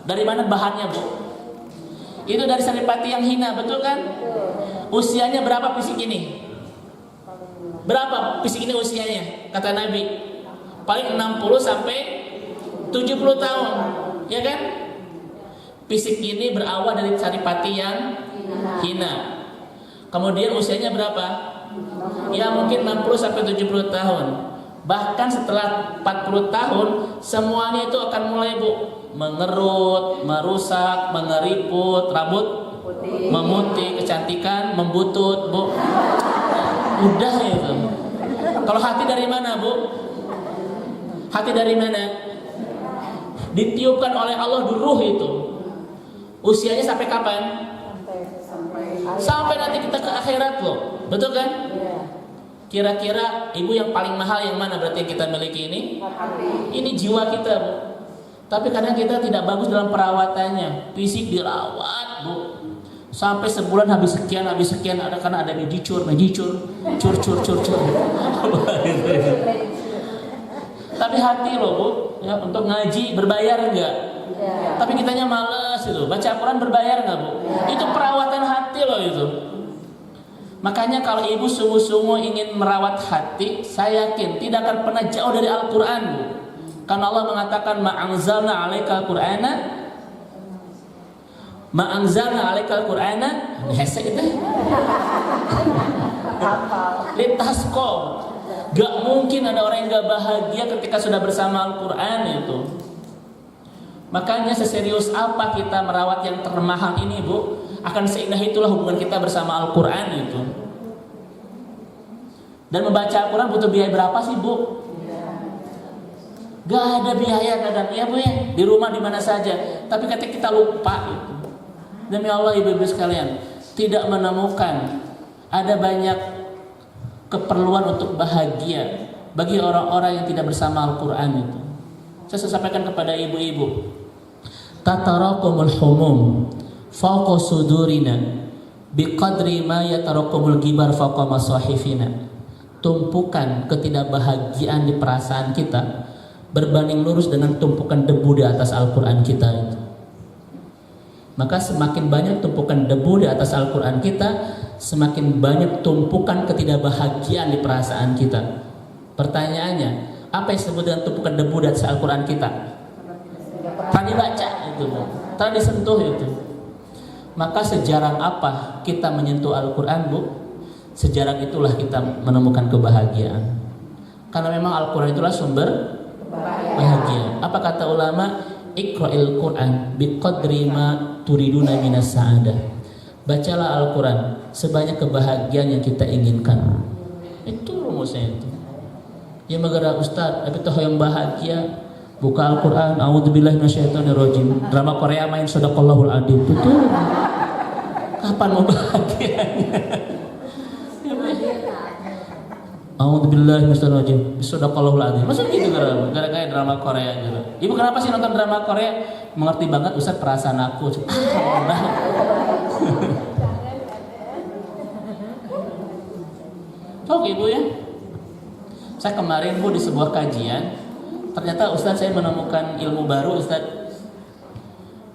Dari mana bahannya Bu? Itu dari saripati yang hina, betul kan? Usianya berapa fisik ini? Berapa fisik ini usianya? Kata Nabi paling 60 sampai 70 tahun, ya kan? Fisik ini berawal dari saripati yang hina. Kemudian usianya berapa? Ya mungkin 60 sampai 70 tahun. Bahkan setelah 40 tahun semuanya itu akan mulai Bu mengerut, merusak, mengeriput, rambut memutih, kecantikan membutut Bu. Udah itu. Kalau hati dari mana Bu? Hati dari mana? Ditiupkan oleh Allah ruh itu. Usianya sampai kapan? Sampai nanti kita ke akhirat loh. Betul kan? Kira-kira ibu yang paling mahal yang mana berarti yang kita miliki ini? Ini jiwa kita Bu. Tapi kadang kita tidak bagus dalam perawatannya. Fisik dirawat Bu. Sampai sebulan habis sekian ada karena ada cur. Tapi hati loh Bu, ya, untuk ngaji berbayar enggak? Ya. Tapi kitanya males itu. Baca Al-Quran berbayar enggak Bu? Ya. Itu perawatan hati loh itu. Makanya kalau ibu sungguh-sungguh ingin merawat hati, saya yakin tidak akan pernah jauh dari Al-Quran Bu. Karena Allah mengatakan ma'anzalna 'alaikal Qur'ana ma'anzalna 'alaikal Qur'ana hesek itu. Litasqo. Gak mungkin ada orang yang gak bahagia ketika sudah bersama Al-Quran itu. Makanya seserius apa kita merawat yang termahal ini Bu, akan seindah itulah hubungan kita bersama Al-Quran itu. Dan membaca Al-Quran butuh biaya berapa sih Bu? Gak ada biaya kadang ya Bu ya, di rumah di mana saja. Tapi ketika kita lupa itu, demi Allah ibu-ibu sekalian, tidak menemukan ada banyak keperluan untuk bahagia bagi orang-orang yang tidak bersama Al-Quran itu. Saya sampaikan kepada ibu-ibu. Tatarakumul humum fawqa sudurina biqadri ma yatarakumul gibar fawqa masahifina. Tumpukan ketidakbahagiaan di perasaan kita berbanding lurus dengan tumpukan debu di atas Al-Quran kita itu. Maka semakin banyak tumpukan debu di atas Al-Quran kita, semakin banyak tumpukan ketidakbahagiaan di perasaan kita. Pertanyaannya, apa yang disebut dengan tumpukan debu di atas Al-Quran kita? Tadi baca itu, tadi disentuh itu. Maka sejarah apa kita menyentuh Al-Quran, Bu? Sejarah itulah kita menemukan kebahagiaan. Karena memang Al-Quran itulah sumber bahagia. Apa kata ulama? Iqra'il Quran biqadri ma turiduna minas sa'adah. Bacalah Al-Quran sebanyak kebahagiaan yang kita inginkan. Itu rumusnya itu. Ya magara Ustaz, tapi toh yang bahagia buka Al-Quran, a'udzubillahi minasyaitonirrajim. Drama Korea main sadaqallahul adzim. Betul. Kapan mau bahagianya? A'udzubillahi minasyaitonirrajim. Sadaqallahul adzim. Masa gitu gara-gara drama Korea gitu. Ibu kenapa sih nonton drama Korea? Mengerti banget Ustaz perasaan aku. Oke Ibu ya. Saya kemarin Bu di sebuah kajian, ternyata Ustaz saya menemukan ilmu baru Ustaz.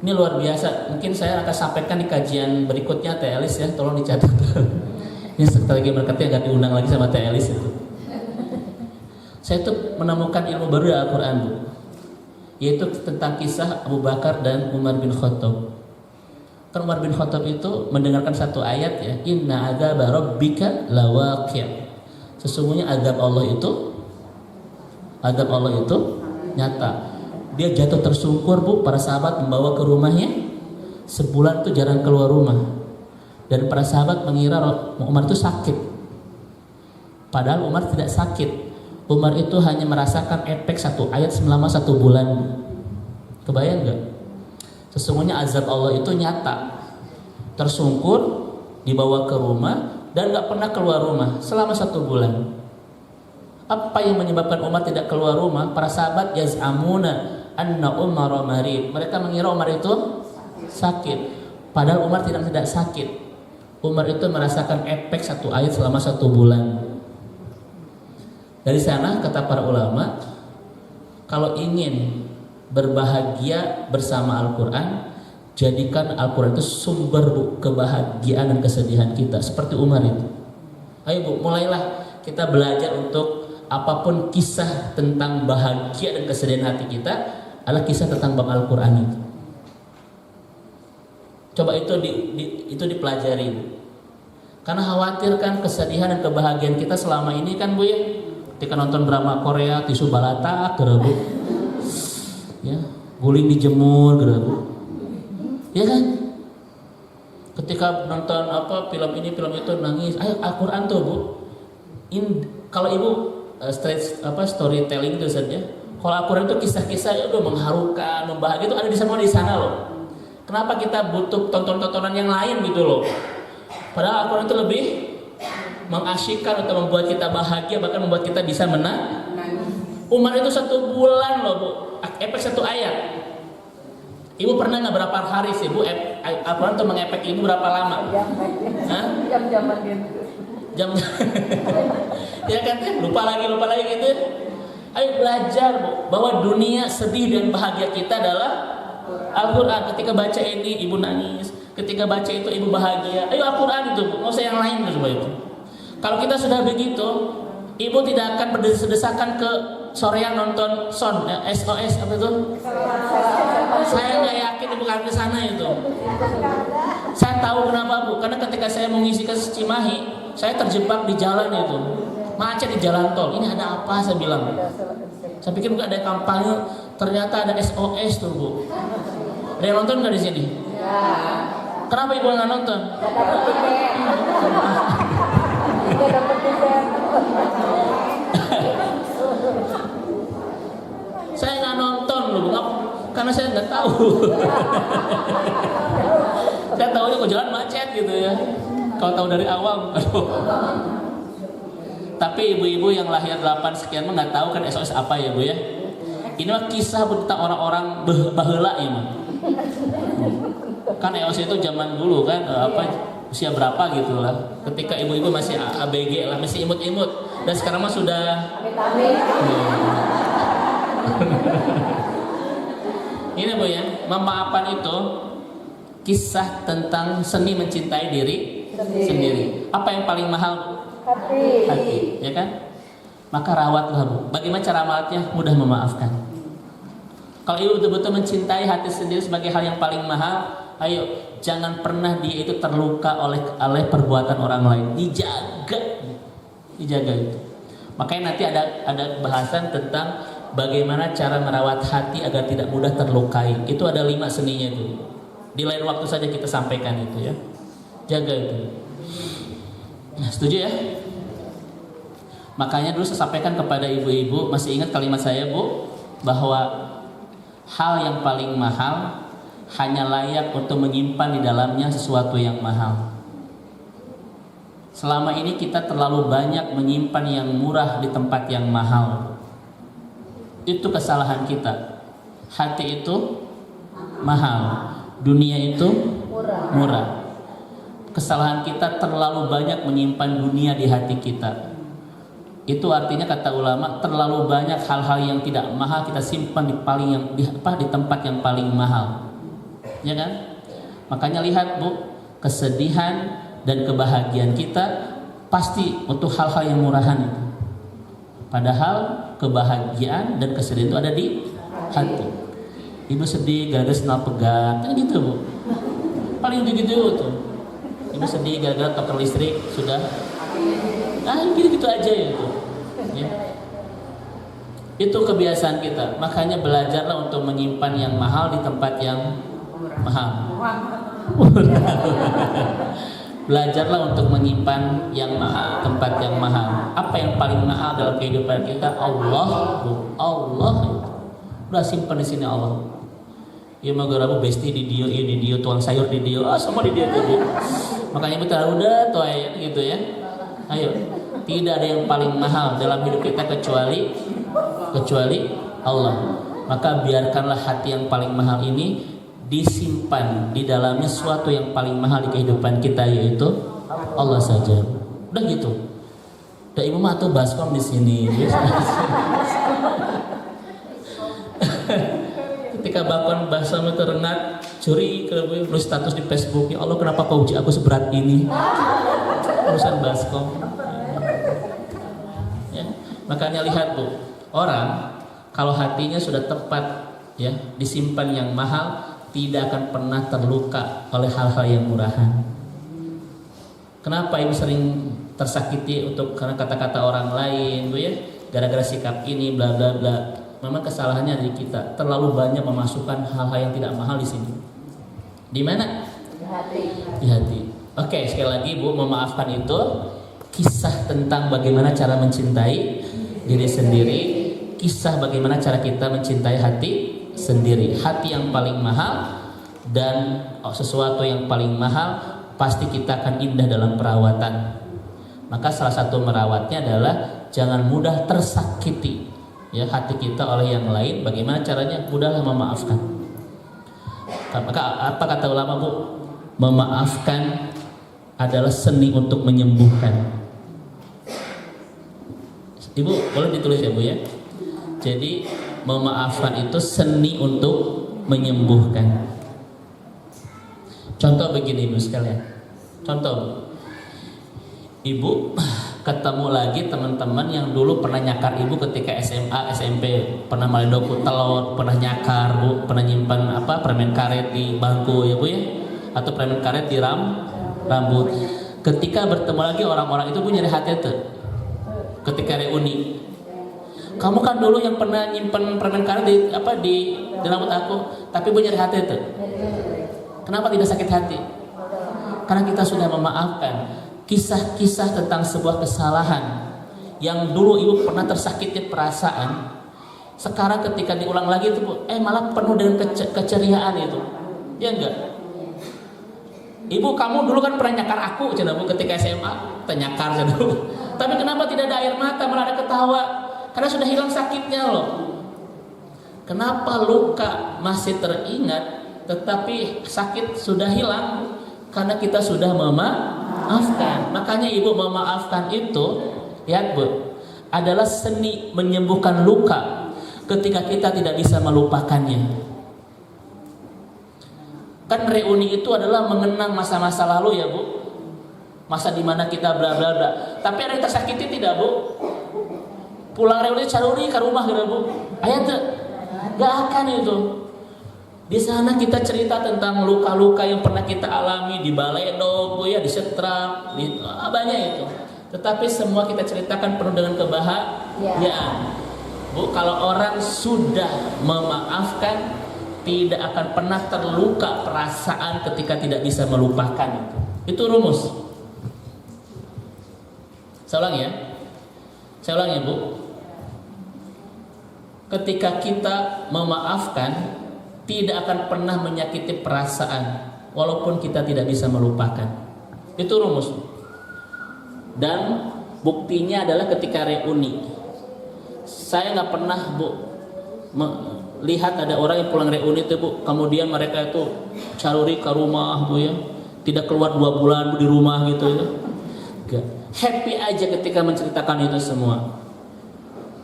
Ini luar biasa. Mungkin saya akan sampaikan di kajian berikutnya Teh Elis ya, tolong dicatat. Ini sekali lagi berkatnya agak diundang lagi sama Teh Elis itu. Saya tuh menemukan ilmu baru di Al-Quran Bu, yaitu tentang kisah Abu Bakar dan Umar bin Khattab. Kan Umar bin Khattab itu mendengarkan satu ayat ya, Inna adzaba rabbika lawaqi'. Sesungguhnya azab Allah itu nyata. Dia jatuh tersungkur Bu, para sahabat membawa ke rumahnya. Sebulan itu jarang keluar rumah. Dan para sahabat mengira Umar itu sakit. Padahal Umar tidak sakit. Umar itu hanya merasakan efek satu ayat selama 1 bulan. Kebayang gak? Sesungguhnya azab Allah itu nyata. Tersungkur, dibawa ke rumah, dan gak pernah keluar rumah selama 1 bulan. Apa yang menyebabkan Umar tidak keluar rumah? Para sahabat yaz'amuna anna Umar marid. Mereka mengira Umar itu sakit. Padahal Umar tidak sakit. Umar itu merasakan efek satu ayat selama 1 bulan. Dari sana kata para ulama, kalau ingin berbahagia bersama Al-Quran, jadikan Al-Quran itu sumber kebahagiaan dan kesedihan kita, seperti Umar itu. Ayo Bu, mulailah kita belajar untuk apapun kisah tentang bahagia dan kesedihan hati kita adalah kisah tentang bab Al-Quran itu. Coba itu dipelajari Bu. Karena khawatir kan kesedihan dan kebahagiaan kita selama ini kan Bu ya, ketika nonton drama Korea tisu balatak gitu Bu, ya guling dijemur gitu Bu, ya kan? Ketika nonton film ini film itu nangis. Ayo Al-Quran tuh Bu. Kalau Ibu storytelling itu saja. Kalau Al-Quran itu kisah-kisah ya udah mengharukan, membahagia itu ada di semua di sana loh. Kenapa kita butuh tontonan yang lain gitu loh? Padahal Al-Quran itu lebih mengasyikkan untuk membuat kita bahagia, bahkan membuat kita bisa menang. Umar itu 1 bulan loh Bu, efek 1 ayat. Ibu pernah nggak berapa hari sih Bu Al-Quran tuh mengefek Ibu berapa lama? Jam-jaman gitu. Jam ya kan, lupa lagi gitu. Ayo belajar Bu, bahwa dunia sedih dan bahagia kita adalah Al-Quran. Ketika baca ini Ibu nangis, ketika baca itu Ibu bahagia. Ayo Al-Quran itu Bu, nggak usah yang lain gitu itu. Kalau kita sudah begitu, Ibu tidak akan berdesak-desakan ke sorean nonton SOS apa itu? Saya nggak yakin Ibu akan ke sana itu. Saya tahu kenapa Bu, karena ketika saya mengisi ke Cimahi, saya terjebak di jalan itu, macet di jalan tol. Ini ada apa? Saya bilang. Saya pikir nggak ada kampanye, ternyata ada SOS tuh Bu. Ada yang nonton nggak di sini? Kenapa Ibu nggak nonton? Saya nggak nonton loh, karena saya nggak tahu. Saya tahunya kok jalan macet gitu ya. Kalau tahu dari awal, aduh. Tapi ibu-ibu yang lahir 8 sekian nggak tahu kan SOS apa ya Bu ya? Ini mah kisah tentang orang-orang baheula ya mah. Kan EOS itu zaman dulu kan usia berapa gitu lah. Ketika ibu-ibu masih ABG lah, masih imut-imut. Dan sekarang mah sudah ini Bu ya, memaafkan itu kisah tentang seni mencintai diri sendiri. Apa yang paling mahal? Hati, ya kan? Maka rawatlah Bu. Bagaimana cara merawatnya? Mudah memaafkan. Kalau ibu betul-betul mencintai hati sendiri sebagai hal yang paling mahal, ayo jangan pernah dia itu terluka oleh perbuatan orang lain. Dijaga itu. Makanya nanti ada bahasan tentang bagaimana cara merawat hati agar tidak mudah terlukai. Itu ada 5 seninya itu. Di lain waktu saja kita sampaikan itu ya. Jaga itu. Nah, setuju ya? Makanya dulu saya sampaikan kepada ibu-ibu, masih ingat kalimat saya Bu, bahwa hal yang paling mahal hanya layak untuk menyimpan di dalamnya sesuatu yang mahal. Selama ini kita terlalu banyak menyimpan yang murah di tempat yang mahal. Itu kesalahan kita. Hati itu mahal, dunia itu murah. Kesalahan kita terlalu banyak menyimpan dunia di hati kita. Itu artinya kata ulama terlalu banyak hal-hal yang tidak mahal kita simpan di tempat yang paling mahal. Ya kan? Makanya lihat Bu, kesedihan dan kebahagiaan kita pasti untuk hal-hal yang murahan itu. Padahal kebahagiaan dan kesedihan itu ada di hati. Ibu sedih gara-gara sendal pegat, kan gitu Bu. Paling gitu tuh. Ibu sedih gara-gara token listrik sudah, gitu aja ya itu. Ya. Itu kebiasaan kita. Makanya belajarlah untuk menyimpan yang mahal di tempat yang mahal. Belajarlah untuk menyimpan yang mahal, tempat yang mahal. Apa yang paling mahal dalam kehidupan kita? Allah, Bu. Allah. Udah simpan di sini Allah. Ya mau garabu besti di dia, tuang sayur di dia, semua di dia tuh. Makanya betul udah tuh gitu ya. Ayo, tidak ada yang paling mahal dalam hidup kita kecuali Allah. Maka biarkanlah hati yang paling mahal ini disimpan di dalamnya sesuatu yang paling mahal di kehidupan kita, yaitu Allah saja. Udah gitu. Udah ibu mah tuh baskom di sini. Ketika bakon baskom itu rengat, curi ke nulis status di Facebook, ya Allah kenapa kau uji aku seberat ini? Urusan baskom. Ya. Makanya lihat Bu, orang kalau hatinya sudah tepat ya disimpan yang mahal, tidak akan pernah terluka oleh hal-hal yang murahan. Kenapa ibu sering tersakiti karena kata-kata orang lain, Bu ya? Gara-gara sikap ini, bla bla bla. Memang kesalahannya dari kita. Terlalu banyak memasukkan hal-hal yang tidak mahal di sini. Di mana? Di hati. Oke, sekali lagi Bu, memaafkan itu kisah tentang bagaimana cara mencintai diri sendiri, kisah bagaimana cara kita mencintai hati sendiri. Hati yang paling mahal dan sesuatu yang paling mahal pasti kita akan indah dalam perawatan. Maka salah satu merawatnya adalah jangan mudah tersakiti ya hati kita oleh yang lain. Bagaimana caranya? Mudahlah memaafkan. Maka apa kata ulama Bu? Memaafkan adalah seni untuk menyembuhkan. Ibu boleh ditulis ya Bu ya. Jadi memaafkan itu seni untuk menyembuhkan. Contoh begini Ibu sekalian. Contoh, Ibu ketemu lagi teman-teman yang dulu pernah nyakar Ibu ketika SMA, SMP, pernah maledoku telur, pernah nyakar Bu, pernah nyimpan permen karet di bangku ya Bu ya, atau permen karet di rambut. Ketika bertemu lagi orang-orang itu Bu nyari hati tuh. Ketika reuni, kamu kan dulu yang pernah nyimpen permen karet di rambut aku, tapi Bu nyari hati tuh. Kenapa tidak sakit hati? Karena kita sudah memaafkan. Kisah-kisah tentang sebuah kesalahan yang dulu Ibu pernah tersakiti perasaan, sekarang ketika diulang lagi itu Bu, malah penuh dengan keceriaan itu. Ya enggak? Ibu, kamu dulu kan pernah nyakar aku, cina Bu, ketika SMA, ternyakar cina Bu. Tapi kenapa tidak ada air mata, malah ada ketawa? Karena sudah hilang sakitnya loh. Kenapa luka masih teringat tetapi sakit sudah hilang? Karena kita sudah memaafkan. Makanya ibu, memaafkan itu ya bu, adalah seni menyembuhkan luka ketika kita tidak bisa melupakannya. Kan reuni itu adalah mengenang masa-masa lalu ya bu, masa dimana kita bla bla bla. Tapi ada yang tersakiti tidak bu? Pulang reuni caruri ke rumah gitu bu, ayat tuh gak akan itu. Di sana kita cerita tentang luka-luka yang pernah kita alami di Baleno bu ya, di Setrap, di banyak itu. Tetapi semua kita ceritakan penuh dengan kebahagiaan. Bu, kalau orang sudah memaafkan, tidak akan pernah terluka perasaan ketika tidak bisa melupakan. Itu rumus. Saya ulang ya. Saya ulang ya bu. Ketika kita memaafkan, tidak akan pernah menyakiti perasaan walaupun kita tidak bisa melupakan. Itu rumus. Dan buktinya adalah ketika reuni. Saya nggak pernah bu lihat ada orang yang pulang reuni itu bu, kemudian mereka itu caruri ke rumah bu ya, tidak keluar 2 bulan bu, di rumah gitu ya. Happy aja ketika menceritakan itu semua.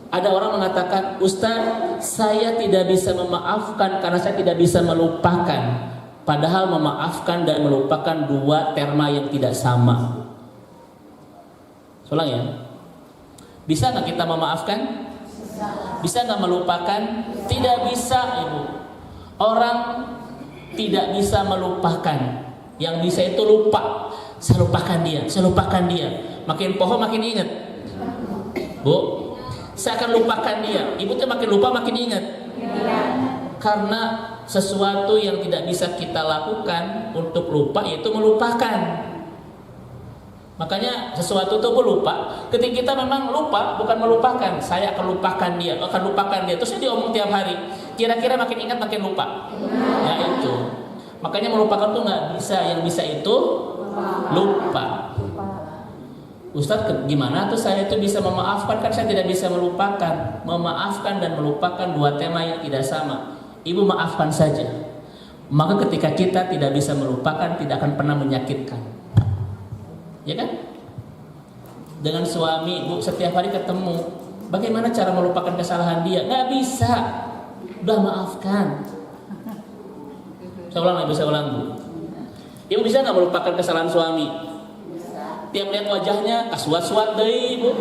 Ada orang mengatakan, Ustaz, saya tidak bisa memaafkan karena saya tidak bisa melupakan. Padahal memaafkan dan melupakan 2 terma yang tidak sama. Ulang ya. Bisa nggak kita memaafkan? Bisa nggak melupakan? Tidak bisa ibu. Orang tidak bisa melupakan. Yang bisa itu lupa. Saya lupakan dia, saya lupakan dia. Makin pohon makin ingat. Bu, saya akan lupakan dia. Ibu tuh makin lupa makin ingat. Karena sesuatu yang tidak bisa kita lakukan untuk lupa yaitu melupakan. Makanya sesuatu itu lupa. Ketika kita memang lupa, bukan melupakan. Saya akan lupakan dia, akan lupakan dia. Terus dia omong tiap hari. Kira-kira makin ingat makin lupa. Ya itu. Makanya melupakan tuh nggak bisa. Yang bisa itu lupa. Ustadz, gimana tuh saya itu bisa memaafkan? Kan saya tidak bisa melupakan. Memaafkan dan melupakan 2 tema yang tidak sama. Ibu maafkan saja. Maka ketika kita tidak bisa melupakan, tidak akan pernah menyakitkan. Ya kan? Dengan suami, bu, setiap hari ketemu, bagaimana cara melupakan kesalahan dia? Nggak bisa. Udah maafkan. Saya ulang, ibu, saya ulang bu. Ibu bisa nggak melupakan kesalahan suami? Tiap lihat wajahnya, kasuat-suat deh ibu.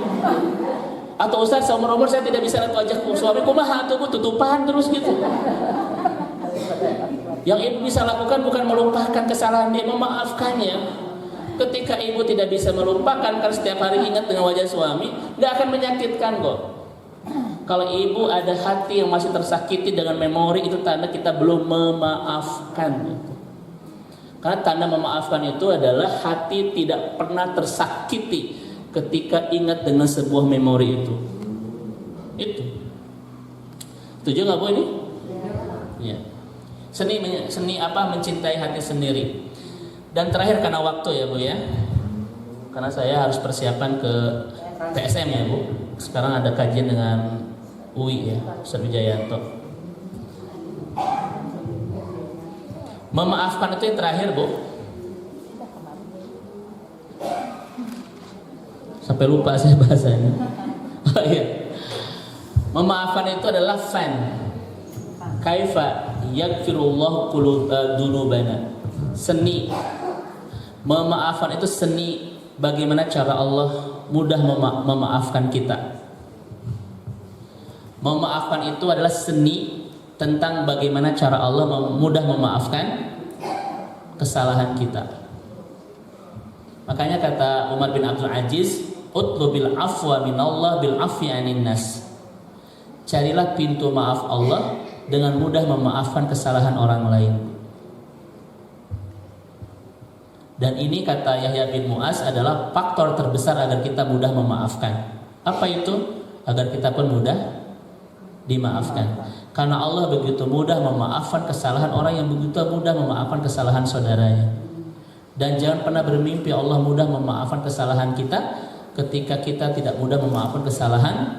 Atau Ustaz, seumur-umur saya tidak bisa lihat wajah suami, kumaha tuh bu, tutupan terus gitu. Yang ibu bisa lakukan bukan melupakan kesalahan dia, memaafkannya. Ketika ibu tidak bisa melupakan karena setiap hari ingat dengan wajah suami, nggak akan menyakitkan kok. Kalau ibu ada hati yang masih tersakiti dengan memori, itu tanda kita belum memaafkan. Karena tanda memaafkan itu adalah hati tidak pernah tersakiti ketika ingat dengan sebuah memori itu. Itu. Setuju nggak bu ini? Ya. Seni apa? Mencintai hati sendiri. Dan terakhir karena waktu ya bu ya, karena saya harus persiapan ke PSM ya bu. Sekarang ada kajian dengan UI ya, Ustaz Wijayanto. Memaafkan itu yang terakhir bu. Sampai lupa saya bahasanya. Oh iya. Memaafkan itu adalah fan. Kaifa yaghfirullahu dzunubana. Seni. Memaafkan itu seni bagaimana cara Allah mudah memaafkan kita. Memaafkan itu adalah seni tentang bagaimana cara Allah mudah memaafkan kesalahan kita. Makanya kata Umar bin Abdul Aziz, utlubil afwa minallah bil afwi anin nas. Carilah pintu maaf Allah dengan mudah memaafkan kesalahan orang lain. Dan ini kata Yahya bin Mu'az adalah faktor terbesar agar kita mudah memaafkan. Apa itu? Agar kita pun mudah dimaafkan. Karena Allah begitu mudah memaafkan kesalahan orang yang begitu mudah memaafkan kesalahan saudaranya. Dan jangan pernah bermimpi Allah mudah memaafkan kesalahan kita ketika kita tidak mudah memaafkan kesalahan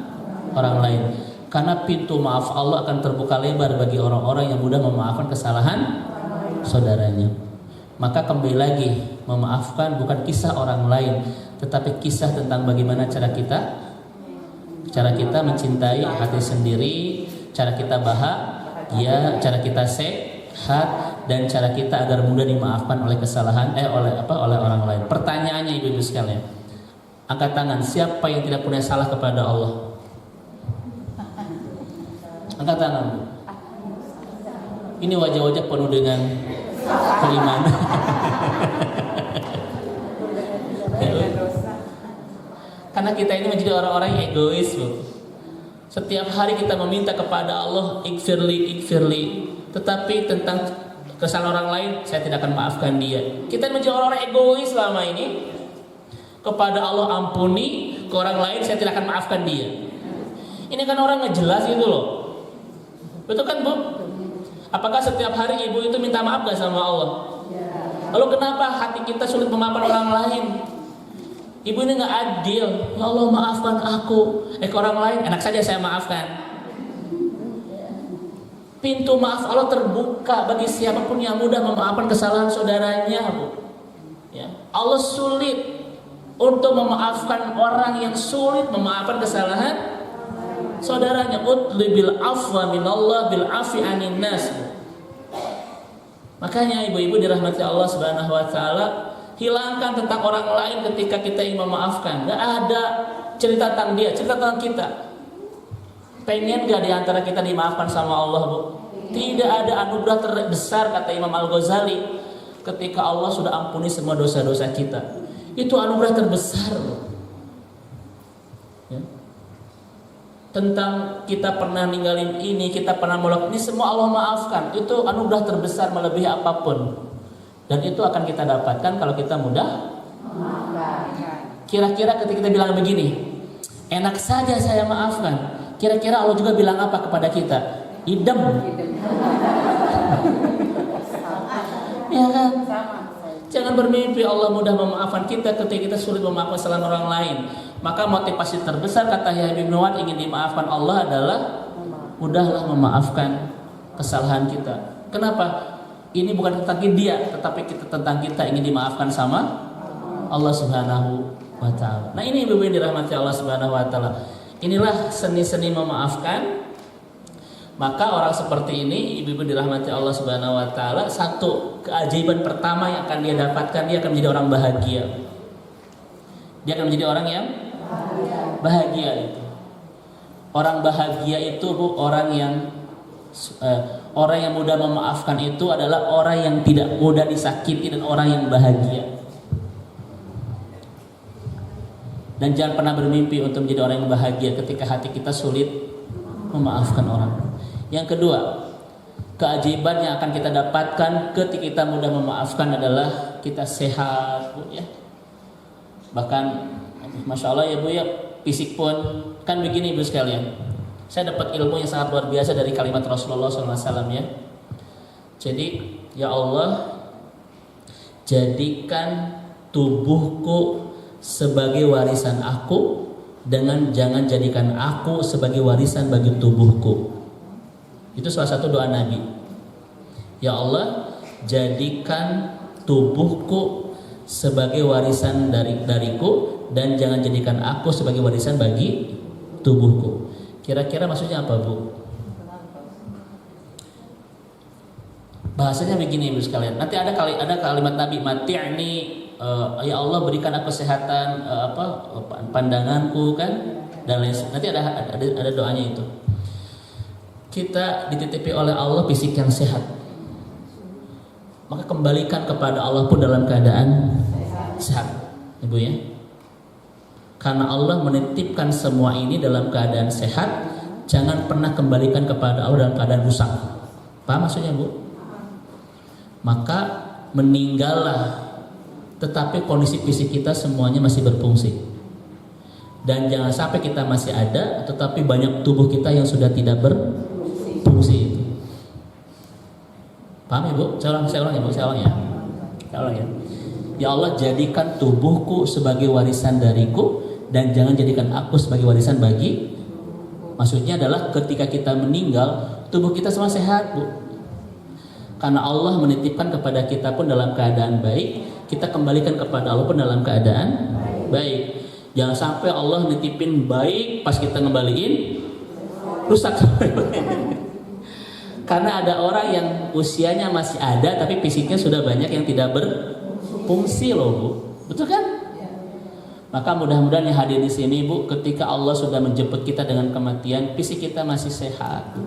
orang lain. Karena pintu maaf Allah akan terbuka lebar bagi orang-orang yang mudah memaafkan kesalahan saudaranya. Maka kembali lagi, memaafkan bukan kisah orang lain, tetapi kisah tentang bagaimana cara kita mencintai hati sendiri, cara kita bahagia, cara kita sehat, dan cara kita agar mudah dimaafkan oleh kesalahan oleh orang lain. Pertanyaannya ibu-ibu sekalian, angkat tangan, siapa yang tidak punya salah kepada Allah? Angkat tangan. Ini wajah-wajah penuh dengan keimanan. Karena kita ini menjadi orang-orang yang egois, Bu. Setiap hari kita meminta kepada Allah, ikfirli, tetapi tentang kesalahan orang lain, saya tidak akan maafkan dia. Kita menjadi orang-orang egois selama ini. Kepada Allah ampuni, ke orang lain saya tidak akan maafkan dia. Ini kan orang ngejelas gitu loh. Betul kan, Bu? Apakah setiap hari ibu itu minta maaf gak sama Allah? Lalu kenapa hati kita sulit memaafkan orang lain? Ibu ini gak adil. Ya Allah, maafkan aku. Ke orang lain enak saja saya maafkan. Pintu maaf Allah terbuka bagi siapapun yang mudah memaafkan kesalahan saudaranya, Bu. Ya. Allah sulit untuk memaafkan orang yang sulit memaafkan kesalahan saudaranya. Utlibil afwa minallah bil afi anin nas. Makanya ibu-ibu dirahmati Allah Subhanahu wa taala, hilangkan tentang orang lain ketika kita ingin memaafkan. Gak ada cerita tentang dia, cerita tentang kita. Pengen gak diantara kita dimaafkan sama Allah, Bu? Tidak ada anugerah terbesar, kata Imam Al-Ghazali, ketika Allah sudah ampuni semua dosa-dosa kita. Itu anugerah terbesar, Bu. Ya. Tentang kita pernah ninggalin ini, kita pernah melakukan ini, semua Allah maafkan. Itu anugerah terbesar melebihi apapun. Dan itu akan kita dapatkan kalau kita mudah. Kira-kira ketika kita bilang begini, enak saja saya maafkan, kira-kira Allah juga bilang apa kepada kita? Idem. Ya kan? Jangan bermimpi Allah mudah memaafkan kita ketika kita sulit memaafkan kesalahan orang lain. Maka motivasi terbesar, kata Yahya bin Nuwan, ingin dimaafkan Allah adalah mudahlah memaafkan kesalahan kita. Kenapa? Ini bukan tentang dia, tetapi tentang kita ingin dimaafkan sama Allah Subhanahu wa taala. Nah, ini ibu-ibu yang dirahmati Allah Subhanahu wa taala. Inilah seni-seni memaafkan. Maka orang seperti ini, ibu-ibu dirahmati Allah Subhanahu wa taala, satu keajaiban pertama yang akan dia dapatkan, dia akan menjadi orang bahagia. Dia akan menjadi orang yang bahagia itu. Orang bahagia itu, Bu, orang yang mudah memaafkan itu adalah orang yang tidak mudah disakiti dan orang yang bahagia. Dan jangan pernah bermimpi untuk menjadi orang yang bahagia ketika hati kita sulit memaafkan orang. Yang kedua, keajaiban yang akan kita dapatkan ketika kita mudah memaafkan adalah kita sehat, Bu, ya. Bahkan Masya Allah ya, Bu, ya, fisik pun kan begini, Ibu sekalian. Saya dapat ilmu yang sangat luar biasa dari kalimat Rasulullah SAW, ya. Jadi, ya Allah, jadikan tubuhku sebagai warisan aku, dengan jangan jadikan aku sebagai warisan bagi tubuhku. Itu salah satu doa Nabi. Ya Allah, jadikan tubuhku sebagai warisan dariku, dan jangan jadikan aku sebagai warisan bagi tubuhku. Kira-kira maksudnya apa, Bu? Bahasanya begini, Ibu sekalian. Nanti ada kalimat Nabi, mati'ni, ya Allah berikan aku kesehatan, pandanganku, kan, dan lain. Nanti ada doanya itu. Kita dititipi oleh Allah fisik yang sehat, maka kembalikan kepada Allah pun dalam keadaan sehat, Ibu, ya. Karena Allah menitipkan semua ini dalam keadaan sehat. Jangan pernah kembalikan kepada Allah dalam keadaan rusak. Paham maksudnya, Bu? Maka meninggallah, tetapi kondisi fisik kita semuanya masih berfungsi. Dan jangan sampai kita masih ada, tetapi banyak tubuh kita yang sudah tidak berfungsi itu. Paham, Ibu? Saya ulang ya. Ya Allah, jadikan tubuhku sebagai warisan dariku, dan jangan jadikan aku sebagai warisan bagi Maksudnya adalah ketika kita meninggal, tubuh kita semua sehat, Bu. Karena Allah menitipkan kepada kita pun dalam keadaan baik, kita kembalikan kepada Allah pun dalam keadaan baik. Jangan sampai Allah nitipin baik, pas kita ngembaliin rusak. Karena ada orang yang usianya masih ada tapi fisiknya sudah banyak yang tidak berfungsi loh, Bu. Betul kan? Maka mudah-mudahan yang hadir di sini, Bu, ketika Allah sudah menjemput kita dengan kematian, fisik kita masih sehat,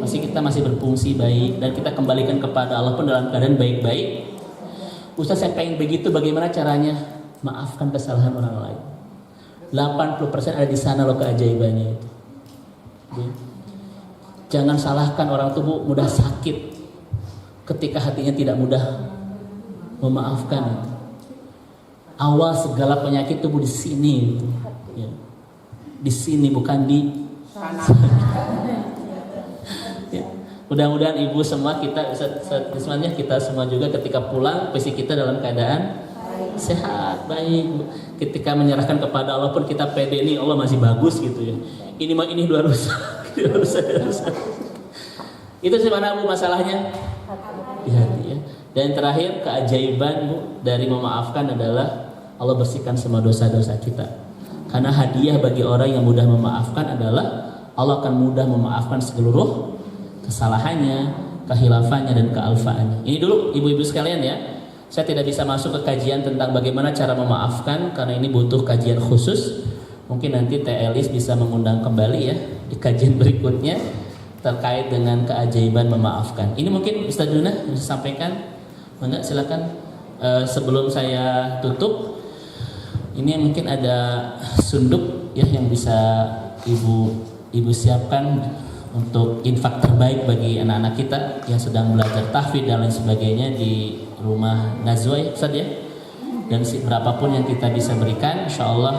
kita masih berfungsi baik, dan kita kembalikan kepada Allah pun dalam keadaan baik-baik. Ustaz, saya pengen begitu, bagaimana caranya? Maafkan kesalahan orang lain. 80% ada di sana loh keajaibannya itu. Jangan salahkan orang tubuh mudah sakit ketika hatinya tidak mudah memaafkan. Awal segala penyakit tubuh di sini, ya. Di sini bukan di sana. Ya. Mudah-mudahan ibu semua kita semua juga ketika pulang fisik kita dalam keadaan sehat, baik. Ketika menyerahkan kepada Allah pun kita pede nih, Allah masih bagus gitu ya. Ini dua rusak. Itu sebenarnya, Bu, masalahnya di hati ya. Dan terakhir keajaiban, Bu, dari memaafkan adalah Allah bersihkan semua dosa-dosa kita. Karena hadiah bagi orang yang mudah memaafkan adalah Allah akan mudah memaafkan seluruh kesalahannya, kehilafannya, dan kealfaannya. Ini dulu ibu-ibu sekalian ya. Saya tidak bisa masuk ke kajian tentang bagaimana cara memaafkan karena ini butuh kajian khusus. Mungkin nanti Teh Elis bisa mengundang kembali ya di kajian berikutnya terkait dengan keajaiban memaafkan. Ini mungkin Ustaz Duna bisa sampaikan. Mangga silakan. Sebelum saya tutup, ini mungkin ada sunduk ya yang bisa ibu siapkan untuk infak terbaik bagi anak-anak kita yang sedang belajar tahfidz dan lain sebagainya di rumah Nazwa ya Ustaz ya. Dan berapapun yang kita bisa berikan, insya Allah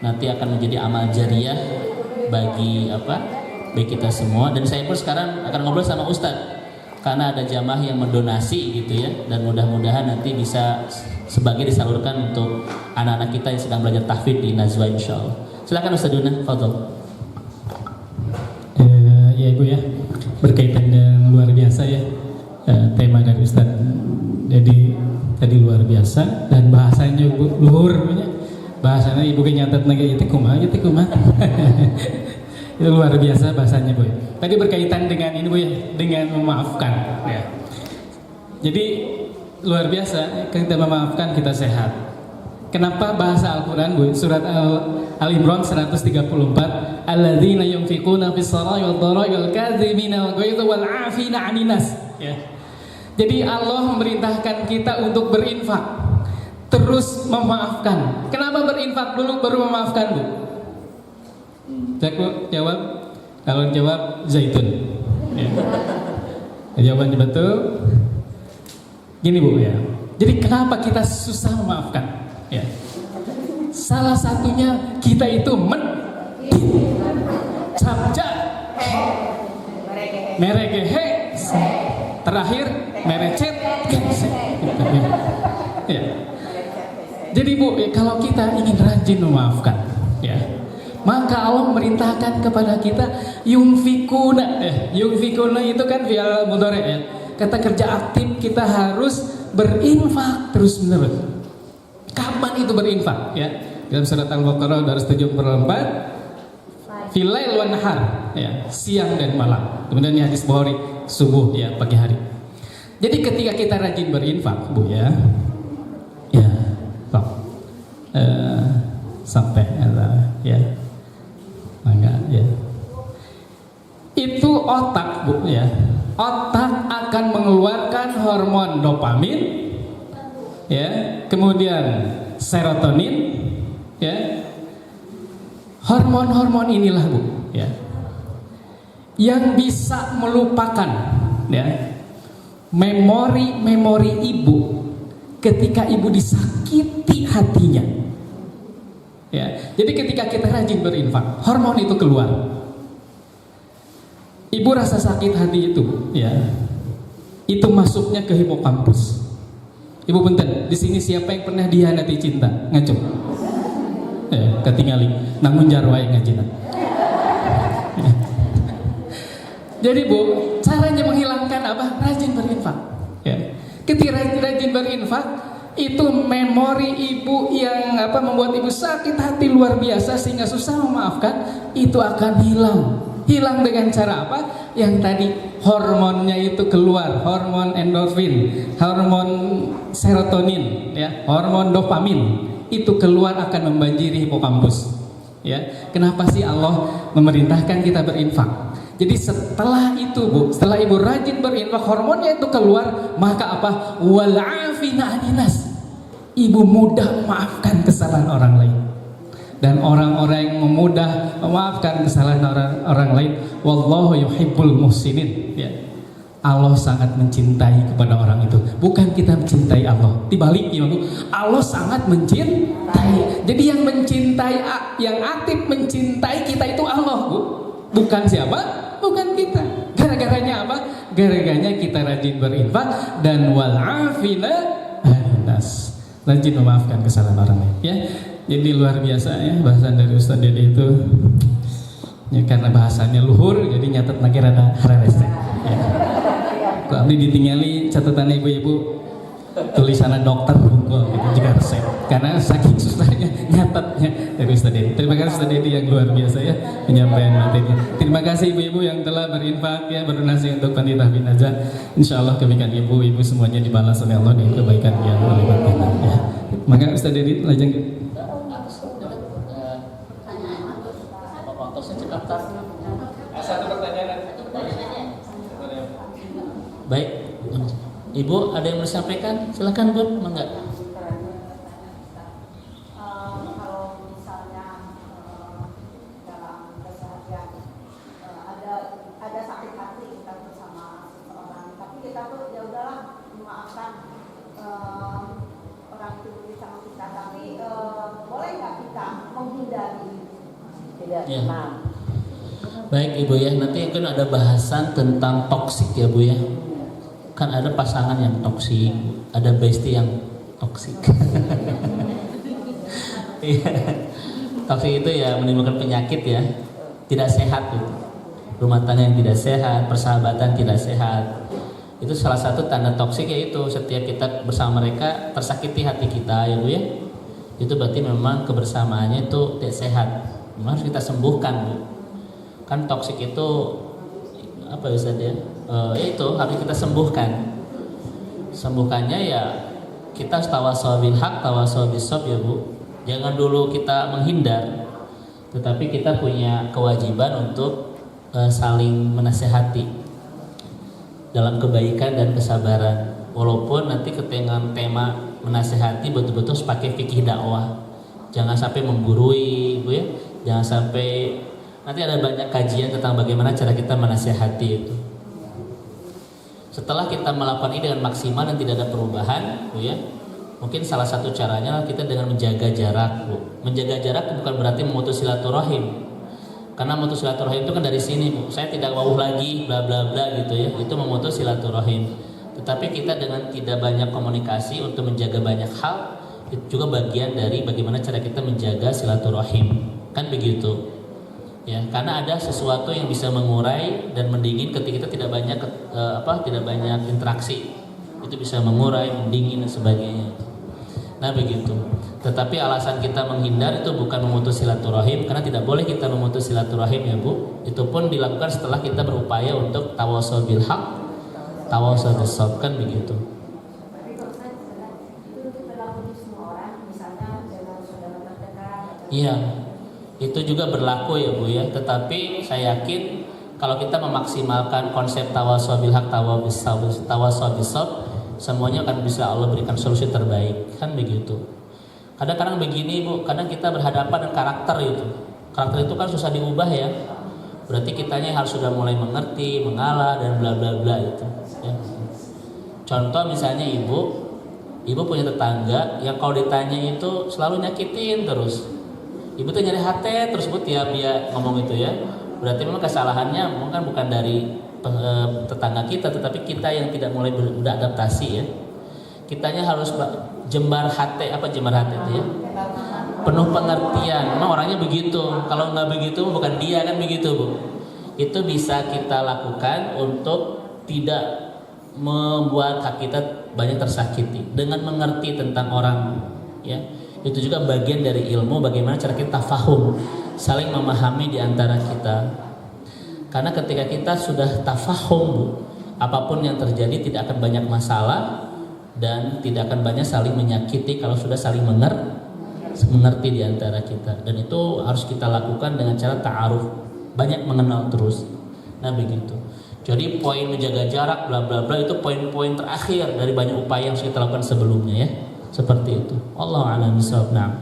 nanti akan menjadi amal jariah bagi kita semua. Dan saya pun sekarang akan ngobrol sama Ustadz karena ada jamaah yang mendonasi gitu ya, dan mudah-mudahan nanti bisa sebagai disalurkan untuk anak-anak kita yang sedang belajar tahfidz di Nazwa insyaallah. Silakan Ustaz Duna, fadhol. Ya Ibu ya, berkaitan dengan luar biasa ya tema dari Ustaz. Jadi tadi luar biasa dan bahasanya luhur punya. Bahasanya Ibu nyatet lagi itu kumaha. Itu luar biasa bahasanya, Bu. Tadi berkaitan dengan ini, Bu ya, dengan memaafkan ya. Jadi luar biasa, kita memaafkan kita sehat. Kenapa bahasa Al-Qur'an, Bu? Surat Al-Imran 134, alladzina yunfiquna fis sarai wad dharai wal kadzimina wal ghaidha wal 'afina 'anil nas ya. Jadi Allah memerintahkan kita untuk berinfak, terus memaafkan. Kenapa berinfak dulu baru memaafkan, Bu? Jawab. Kalau jawab zaitun. Ya. Jawabannya betul. Gini, Bu ya. Jadi kenapa kita susah memaafkan? Ya. Salah satunya kita itu capca, meregehe, terakhir merecet. Ya. Jadi, Bu, kalau kita ingin rajin memaafkan, ya, maka Allah memerintahkan kepada kita yunfikuna. Yunfikuna itu kan fi'il mudhari ya. Kata kerja aktif, kita harus berinfak terus menerus. Kapan itu berinfak ya? Dalam surat Al-Baqarah 274, filail wan nahar ya, siang dan malam. Kemudian hadis Bukhari subuh ya, pagi hari. Jadi ketika kita rajin berinfak, Bu ya. Ya, stop. Sampai ya. Enggak ya. Itu otak, Bu ya. Otak akan mengeluarkan hormon dopamin ya, kemudian serotonin ya. Hormon-hormon inilah, Bu ya, yang bisa melupakan ya memori-memori ibu ketika ibu disakiti hatinya. Ya, jadi ketika kita rajin berinfak, hormon itu keluar. Ibu rasa sakit hati itu, ya, itu masuknya ke hipokampus. Ibu punten, di sini siapa yang pernah dihianati cinta? Ngaco. Ketinggaling, namun jarwa yang ngajina. Jadi Bu, caranya menghilangkan apa? Rajin berinfak. Ya. Ketika rajin berinfak, itu memori ibu yang membuat ibu sakit hati luar biasa sehingga susah memaafkan, itu akan hilang. Hilang dengan cara apa? Yang tadi hormonnya itu keluar, hormon endorfin, hormon serotonin, ya, hormon dopamin itu keluar akan membanjiri hipokampus. Ya, kenapa sih Allah memerintahkan kita berinfak? Jadi setelah itu Bu, setelah ibu rajin berinfak, hormonnya itu keluar, maka apa? Wal afina aninas. Ibu mudah memaafkan kesalahan orang lain. Dan orang-orang yang memudah memaafkan kesalahan orang lain, wallahu yuhibbul muhsinin, ya. Allah sangat mencintai kepada orang itu. Bukan kita mencintai Allah. Dibalik ya Bu, Allah sangat mencintai. Jadi yang mencintai, yang aktif mencintai kita itu Allah Bu. Bukan siapa? Bukan kita. Gara-garanya apa? Gara-garanya kita rajin berinfak dan wal afina anas. Rajin memaafkan kesalahan orang lain, ya. Jadi luar biasa ya bahasan dari Ustaz Dede itu. Ya karena bahasanya luhur jadi nyatet lagi rada resek. Ya. Kok abdi ditinggali catatan ibu-ibu tulisannya dokter hukum gitu juga resep. Karena saking susahnya nyatetnya dari Ustaz Dede. Terima kasih Ustaz Dede yang luar biasa ya penyampaian materinya. Terima kasih ibu-ibu yang telah berinfak ya berdonasi untuk Panitia bin Najah. Insyaallah kebaikan ibu-ibu semuanya dibalas oleh Allah dengan kebaikan yang berlipat ganda. Ya. Maka Ustaz Dede lajeng. Satu pertanyaan. Baik, Ibu ada yang mau disampaikan? Silakan Bu, enggak? Kalau misalnya dalam keseharian ada sakit hati kita bersama seseorang, tapi kita tuh ya udahlah memaafkan orang itu sama kita, tapi boleh nggak kita menghindari? Tidak. Ya. Baik Ibu ya, nanti kan ada bahasan tentang toksik ya Bu ya. Kan ada pasangan yang toksik, ada bestie yang toksik. Iya. Toksik itu ya menimbulkan penyakit ya, tidak sehat gitu. Rumah tangga yang tidak sehat, persahabatan tidak sehat. Itu salah satu tanda toksik, yaitu setiap kita bersama mereka tersakiti hati kita ya Bu ya. Itu berarti memang kebersamaannya itu tidak sehat. Memang harus kita sembuhkan Bu. Kan toksik itu apa ya Ustaz ya? Itu harus kita sembuhkan. Sembuhkannya ya kita tawasau bil haq, tawasau bis sabr ya Bu. Jangan dulu kita menghindar, tetapi kita punya kewajiban untuk saling menasehati dalam kebaikan dan kesabaran. Walaupun nanti ketengan tema menasehati betul-betul pakai fikih dakwah. Jangan sampai menggurui Bu ya. Jangan sampai nanti ada banyak kajian tentang bagaimana cara kita menasihati itu. Setelah kita melakukan ini dengan maksimal dan tidak ada perubahan, Bu ya, mungkin salah satu caranya kita dengan menjaga jarak, Bu. Menjaga jarak bukan berarti memutus silaturahim. Karena memutus silaturahim itu kan dari sini, Bu. Saya tidak mau lagi, bla bla bla gitu ya. Itu memutus silaturahim. Tetapi kita dengan tidak banyak komunikasi untuk menjaga banyak hal, itu juga bagian dari bagaimana cara kita menjaga silaturahim. Kan begitu. Ya, karena ada sesuatu yang bisa mengurai dan mendingin ketika kita tidak banyak tidak banyak interaksi. Itu bisa mengurai, mendingin dan sebagainya. Nah begitu. Tetapi alasan kita menghindar itu bukan memutus silaturahim, karena tidak boleh kita memutus silaturahim ya Bu. Itu pun dilakukan setelah kita berupaya untuk tawassul bil haq, tawassul bis sabr, kan begitu. Iya. Itu juga berlaku ya Bu ya. Tetapi saya yakin kalau kita memaksimalkan konsep tawassul bil haq, tawassul bis sabr, semuanya akan bisa Allah berikan solusi terbaik, kan begitu. Kadang-kadang begini Bu, kadang kita berhadapan dengan karakter itu. Karakter itu kan susah diubah ya. Berarti kitanya harus sudah mulai mengerti, mengalah dan bla bla bla itu ya. Contoh misalnya ibu punya tetangga yang kalau ditanya itu selalu nyakitin terus. Ibu tuh nyari hati terus Bu tiap dia ngomong itu ya. Berarti memang kesalahannya mungkin bukan dari tetangga kita, tetapi kita yang tidak mulai beradaptasi ya. Kitanya harus jembar hati, jembar hati itu ya, penuh pengertian. Memang orangnya begitu. Kalau nggak begitu bukan dia, kan begitu Bu. itu bisa kita lakukan untuk tidak membuat hati kita banyak tersakiti dengan mengerti tentang orang, ya. Itu juga bagian dari ilmu bagaimana cara kita tafahum, saling memahami di antara kita. Karena ketika kita sudah tafahum, apapun yang terjadi tidak akan banyak masalah dan tidak akan banyak saling menyakiti kalau sudah saling mengerti di antara kita. Dan itu harus kita lakukan dengan cara ta'aruf, banyak mengenal terus. Nah begitu. Jadi poin menjaga jarak bla bla bla itu poin-poin terakhir dari banyak upaya yang harus kita lakukan sebelumnya, ya. Seperti itu. Allahu a'lam bishawab. Nah.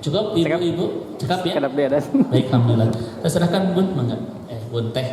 Cukup ibu-ibu? Cekap ya? Kedap dia dan. Baik, alhamdulillah. Saya serahkan Bun, mangga. Bun teh.